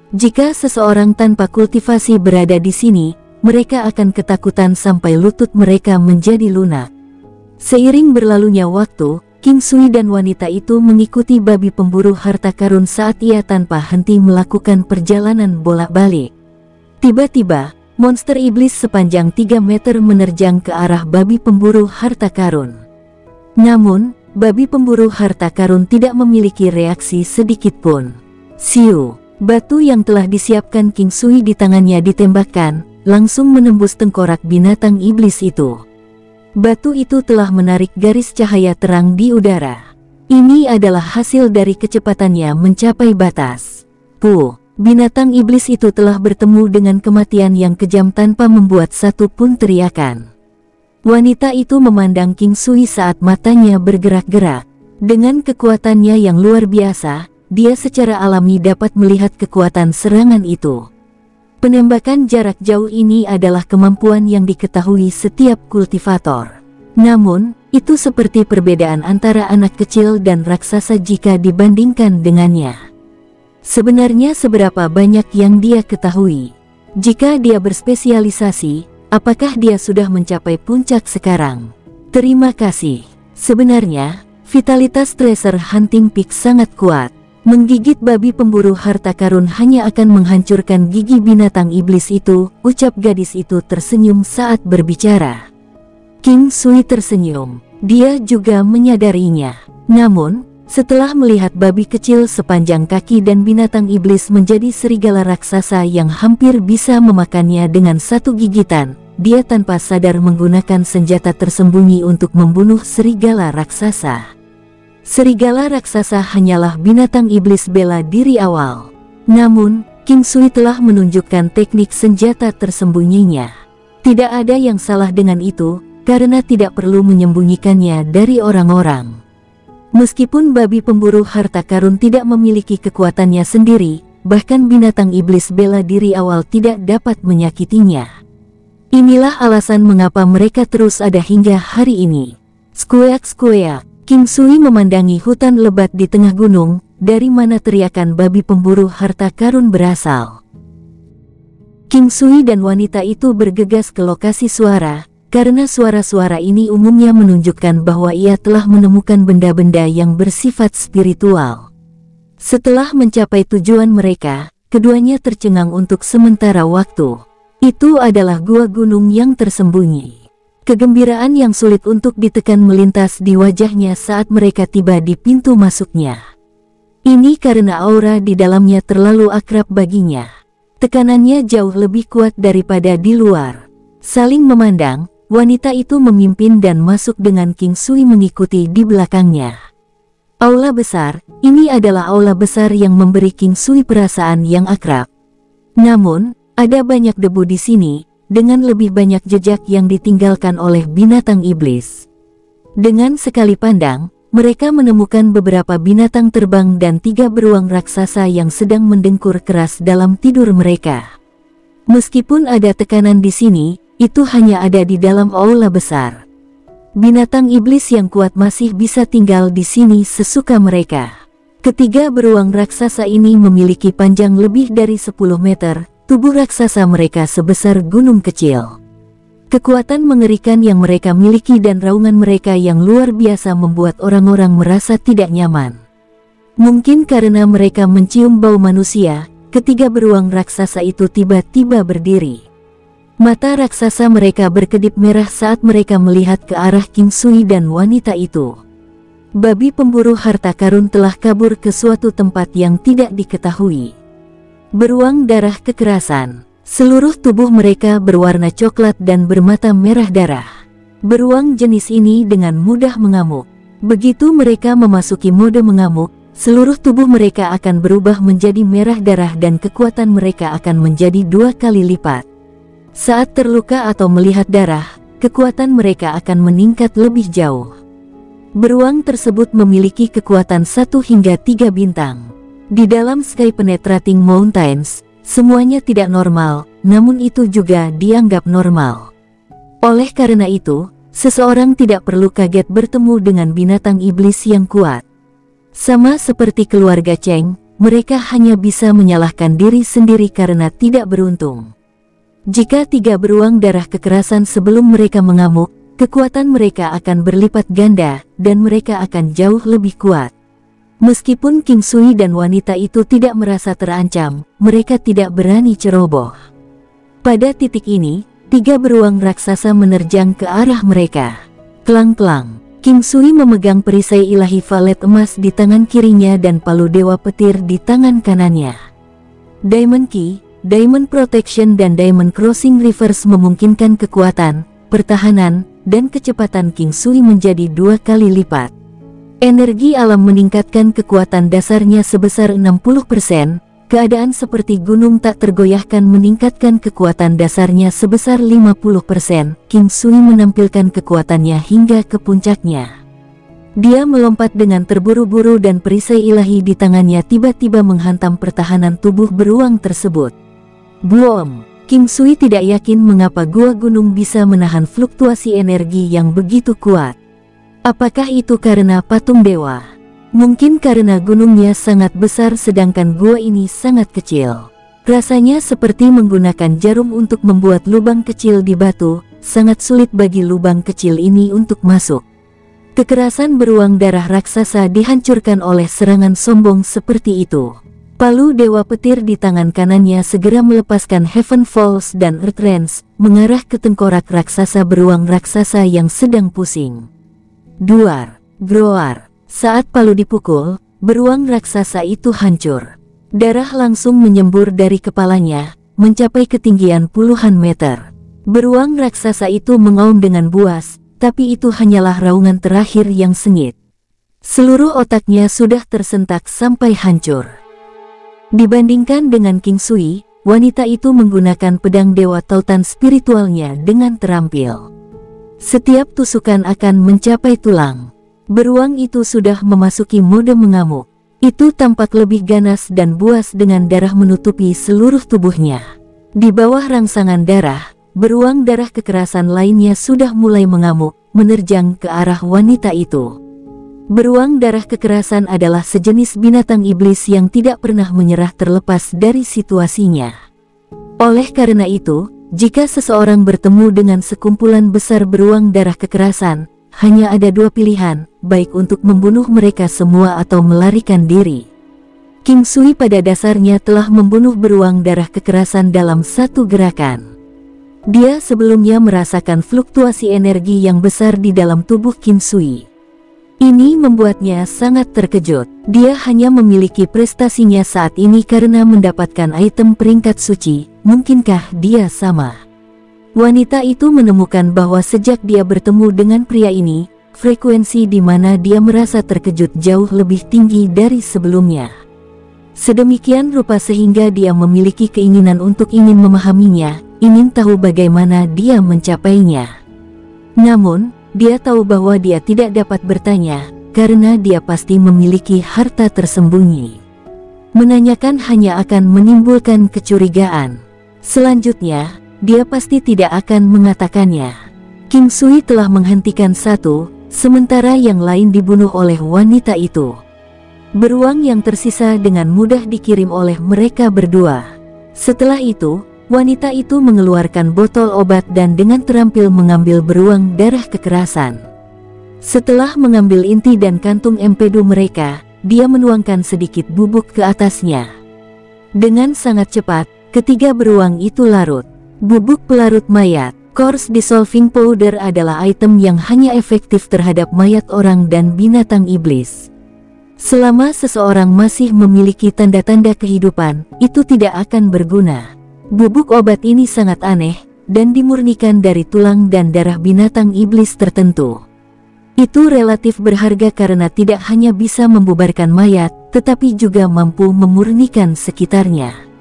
S1: Jika seseorang tanpa kultivasi berada di sini, mereka akan ketakutan sampai lutut mereka menjadi lunak. Seiring berlalunya waktu, King Sui dan wanita itu mengikuti babi pemburu harta karun saat ia tanpa henti melakukan perjalanan bolak-balik. Tiba-tiba, monster iblis sepanjang 3 meter menerjang ke arah babi pemburu harta karun. Namun, babi pemburu harta karun tidak memiliki reaksi sedikit pun. Siu, batu yang telah disiapkan King Sui di tangannya ditembakkan, langsung menembus tengkorak binatang iblis itu. Batu itu telah menarik garis cahaya terang di udara. Ini adalah hasil dari kecepatannya mencapai batas. Binatang iblis itu telah bertemu dengan kematian yang kejam tanpa membuat satu pun teriakan. Wanita itu memandang King Sui saat matanya bergerak-gerak. Dengan kekuatannya yang luar biasa, dia secara alami dapat melihat kekuatan serangan itu. Penembakan jarak jauh ini adalah kemampuan yang diketahui setiap kultivator. Namun, itu seperti perbedaan antara anak kecil dan raksasa jika dibandingkan dengannya. Sebenarnya seberapa banyak yang dia ketahui? Jika dia berspesialisasi, apakah dia sudah mencapai puncak sekarang? Terima kasih. Sebenarnya, vitalitas Treasure Hunting Peak sangat kuat. Menggigit babi pemburu harta karun hanya akan menghancurkan gigi binatang iblis itu, ucap gadis itu tersenyum saat berbicara. King Sui tersenyum. Dia juga menyadarinya. Namun, setelah melihat babi kecil sepanjang kaki dan binatang iblis menjadi serigala raksasa yang hampir bisa memakannya dengan satu gigitan, dia tanpa sadar menggunakan senjata tersembunyi untuk membunuh serigala raksasa. Serigala raksasa hanyalah binatang iblis bela diri awal. Namun, King Sui telah menunjukkan teknik senjata tersembunyinya. Tidak ada yang salah dengan itu, karena tidak perlu menyembunyikannya dari orang-orang. Meskipun babi pemburu harta karun tidak memiliki kekuatannya sendiri, bahkan binatang iblis bela diri awal tidak dapat menyakitinya. Inilah alasan mengapa mereka terus ada hingga hari ini. Skueak-skueak. King Sui memandangi hutan lebat di tengah gunung, dari mana teriakan babi pemburu harta karun berasal. King Sui dan wanita itu bergegas ke lokasi suara, karena suara-suara ini umumnya menunjukkan bahwa ia telah menemukan benda-benda yang bersifat spiritual. Setelah mencapai tujuan mereka, keduanya tercengang untuk sementara waktu. Itu adalah gua gunung yang tersembunyi. Kegembiraan yang sulit untuk ditekan melintas di wajahnya saat mereka tiba di pintu masuknya. Ini karena aura di dalamnya terlalu akrab baginya. Tekanannya jauh lebih kuat daripada di luar. Saling memandang, wanita itu memimpin dan masuk dengan King Sui mengikuti di belakangnya. Aula besar, ini adalah aula besar yang memberi King Sui perasaan yang akrab. Namun, ada banyak debu di sini, dengan lebih banyak jejak yang ditinggalkan oleh binatang iblis. Dengan sekali pandang, mereka menemukan beberapa binatang terbang dan 3 beruang raksasa yang sedang mendengkur keras dalam tidur mereka. Meskipun ada tekanan di sini, itu hanya ada di dalam aula besar. Binatang iblis yang kuat masih bisa tinggal di sini sesuka mereka. Ketiga beruang raksasa ini memiliki panjang lebih dari 10 meter, tubuh raksasa mereka sebesar gunung kecil. Kekuatan mengerikan yang mereka miliki dan raungan mereka yang luar biasa membuat orang-orang merasa tidak nyaman. Mungkin karena mereka mencium bau manusia, ketiga beruang raksasa itu tiba-tiba berdiri. Mata raksasa mereka berkedip merah saat mereka melihat ke arah King Sui dan wanita itu. Babi pemburu harta karun telah kabur ke suatu tempat yang tidak diketahui. Beruang darah kekerasan. Seluruh tubuh mereka berwarna coklat dan bermata merah darah. Beruang jenis ini dengan mudah mengamuk. Begitu mereka memasuki mode mengamuk, seluruh tubuh mereka akan berubah menjadi merah darah dan kekuatan mereka akan menjadi 2 kali lipat. Saat terluka atau melihat darah, kekuatan mereka akan meningkat lebih jauh. Beruang tersebut memiliki kekuatan 1 hingga 3 bintang. Di dalam Sky Penetrating Mountains, semuanya tidak normal, namun itu juga dianggap normal. Oleh karena itu, seseorang tidak perlu kaget bertemu dengan binatang iblis yang kuat. Sama seperti keluarga Cheng, mereka hanya bisa menyalahkan diri sendiri karena tidak beruntung. Jika 3 beruang darah kekerasan sebelum mereka mengamuk, kekuatan mereka akan berlipat ganda, dan mereka akan jauh lebih kuat. Meskipun King Sui dan wanita itu tidak merasa terancam, mereka tidak berani ceroboh. Pada titik ini, 3 beruang raksasa menerjang ke arah mereka. Klang-klang, King Sui memegang perisai ilahi valet emas di tangan kirinya dan palu dewa petir di tangan kanannya. Diamond Key, Diamond Protection dan Diamond Crossing Reverse memungkinkan kekuatan, pertahanan, dan kecepatan King Sui menjadi 2 kali lipat. Energi alam meningkatkan kekuatan dasarnya sebesar 60%, keadaan seperti gunung tak tergoyahkan meningkatkan kekuatan dasarnya sebesar 50%, King Sui menampilkan kekuatannya hingga ke puncaknya. Dia melompat dengan terburu-buru dan perisai ilahi di tangannya tiba-tiba menghantam pertahanan tubuh beruang tersebut. Boom! King Sui tidak yakin mengapa gua gunung bisa menahan fluktuasi energi yang begitu kuat. Apakah itu karena patung dewa? Mungkin karena gunungnya sangat besar sedangkan gua ini sangat kecil. Rasanya seperti menggunakan jarum untuk membuat lubang kecil di batu, sangat sulit bagi lubang kecil ini untuk masuk. Kekerasan beruang darah raksasa dihancurkan oleh serangan sombong seperti itu. Palu dewa petir di tangan kanannya segera melepaskan Heaven Falls dan Earth Range, mengarah ke tengkorak raksasa beruang raksasa yang sedang pusing. Duar, groar. Saat palu dipukul, beruang raksasa itu hancur. Darah langsung menyembur dari kepalanya, mencapai ketinggian puluhan meter. Beruang raksasa itu mengaum dengan buas, tapi itu hanyalah raungan terakhir yang sengit. Seluruh otaknya sudah tersentak sampai hancur. Dibandingkan dengan King Sui, wanita itu menggunakan pedang dewa tautan spiritualnya dengan terampil. Setiap tusukan akan mencapai tulang. Beruang itu sudah memasuki mode mengamuk. Itu tampak lebih ganas dan buas dengan darah menutupi seluruh tubuhnya. Di bawah rangsangan darah, beruang darah kekerasan lainnya sudah mulai mengamuk, menerjang ke arah wanita itu. Beruang darah kekerasan adalah sejenis binatang iblis yang tidak pernah menyerah terlepas dari situasinya. Oleh karena itu, jika seseorang bertemu dengan sekumpulan besar beruang darah kekerasan, hanya ada 2 pilihan, baik untuk membunuh mereka semua atau melarikan diri. King Sui pada dasarnya telah membunuh beruang darah kekerasan dalam satu gerakan. Dia sebelumnya merasakan fluktuasi energi yang besar di dalam tubuh King Sui. Ini membuatnya sangat terkejut. Dia hanya memiliki prestasinya saat ini karena mendapatkan item peringkat suci. Mungkinkah dia sama? Wanita itu menemukan bahwa sejak dia bertemu dengan pria ini, frekuensi di mana dia merasa terkejut jauh lebih tinggi dari sebelumnya. Sedemikian rupa sehingga dia memiliki keinginan untuk ingin memahaminya, ingin tahu bagaimana dia mencapainya. Namun, dia tahu bahwa dia tidak dapat bertanya, karena dia pasti memiliki harta tersembunyi. Menanyakan hanya akan menimbulkan kecurigaan. Selanjutnya, dia pasti tidak akan mengatakannya. King Sui telah menghentikan satu, sementara yang lain dibunuh oleh wanita itu. Beruang yang tersisa dengan mudah dikirim oleh mereka berdua. Setelah itu, wanita itu mengeluarkan botol obat dan dengan terampil mengambil beruang darah kekerasan. Setelah mengambil inti dan kantung empedu mereka, dia menuangkan sedikit bubuk ke atasnya. Dengan sangat cepat, ketiga beruang itu larut. Bubuk pelarut mayat, Course Dissolving Powder adalah item yang hanya efektif terhadap mayat orang dan binatang iblis. Selama seseorang masih memiliki tanda-tanda kehidupan, itu tidak akan berguna. Bubuk obat ini sangat aneh, dan dimurnikan dari tulang dan darah binatang iblis tertentu. Itu relatif berharga karena tidak hanya bisa membubarkan mayat, tetapi juga mampu memurnikan sekitarnya.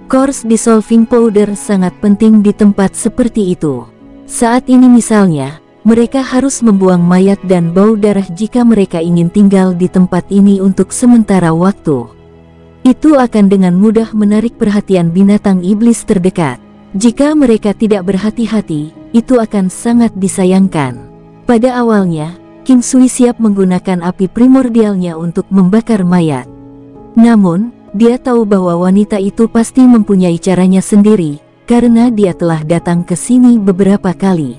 S1: Course Dissolving Powder sangat penting di tempat seperti itu. Saat ini misalnya, mereka harus membuang mayat dan bau darah jika mereka ingin tinggal di tempat ini untuk sementara waktu. Itu akan dengan mudah menarik perhatian binatang iblis terdekat. Jika mereka tidak berhati-hati, itu akan sangat disayangkan. Pada awalnya, King Sui siap menggunakan api primordialnya untuk membakar mayat. Namun, Dia tahu bahwa wanita itu pasti mempunyai caranya sendiri, karena dia telah datang ke sini beberapa kali.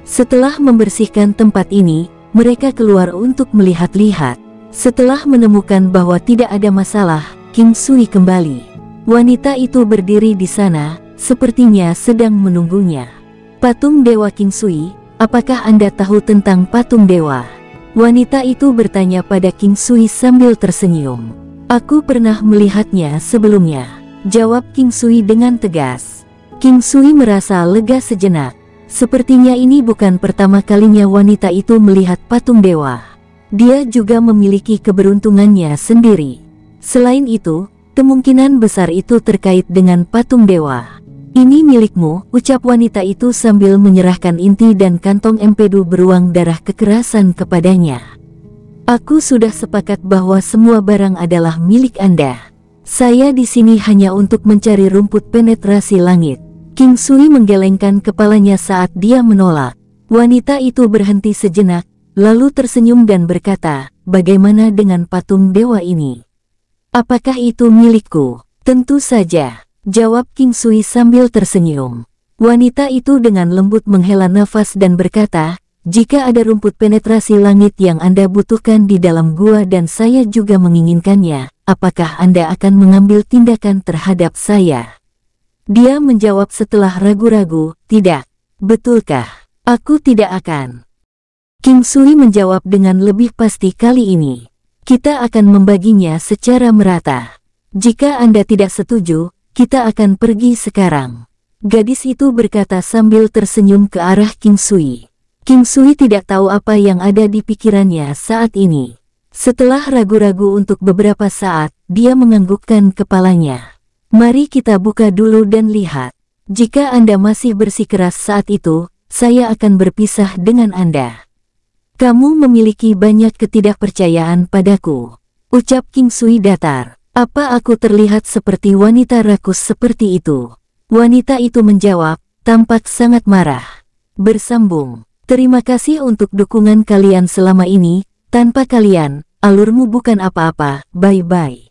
S1: Setelah membersihkan tempat ini, mereka keluar untuk melihat-lihat. Setelah menemukan bahwa tidak ada masalah, King Sui kembali. Wanita itu berdiri di sana, sepertinya sedang menunggunya. Patung Dewa King Sui, apakah Anda tahu tentang patung dewa? Wanita itu bertanya pada King Sui sambil tersenyum. Aku pernah melihatnya sebelumnya, jawab King Sui dengan tegas. King Sui merasa lega sejenak. Sepertinya ini bukan pertama kalinya wanita itu melihat patung dewa. Dia juga memiliki keberuntungannya sendiri. Selain itu, kemungkinan besar itu terkait dengan patung dewa. Ini milikmu, ucap wanita itu sambil menyerahkan inti dan kantong empedu beruang darah kekerasan kepadanya. Aku sudah sepakat bahwa semua barang adalah milik Anda. Saya di sini hanya untuk mencari rumput penetrasi langit. King Sui menggelengkan kepalanya saat dia menolak. Wanita itu berhenti sejenak, lalu tersenyum dan berkata, bagaimana dengan patung dewa ini? Apakah itu milikku? Tentu saja, jawab King Sui sambil tersenyum. Wanita itu dengan lembut menghela nafas dan berkata, jika ada rumput penetrasi langit yang Anda butuhkan di dalam gua dan saya juga menginginkannya, apakah Anda akan mengambil tindakan terhadap saya? Dia menjawab setelah ragu-ragu, tidak. Betulkah? Aku tidak akan. King Sui menjawab dengan lebih pasti kali ini. Kita akan membaginya secara merata. Jika Anda tidak setuju, kita akan pergi sekarang. Gadis itu berkata sambil tersenyum ke arah King Sui. King Sui tidak tahu apa yang ada di pikirannya saat ini. Setelah ragu-ragu untuk beberapa saat, dia menganggukkan kepalanya. Mari kita buka dulu dan lihat. Jika Anda masih bersikeras saat itu, saya akan berpisah dengan Anda. Kamu memiliki banyak ketidakpercayaan padaku, ucap King Sui datar. Apa aku terlihat seperti wanita rakus seperti itu? Wanita itu menjawab, tampak sangat marah. Bersambung. Terima kasih untuk dukungan kalian selama ini, tanpa kalian, alurmu bukan apa-apa, bye-bye.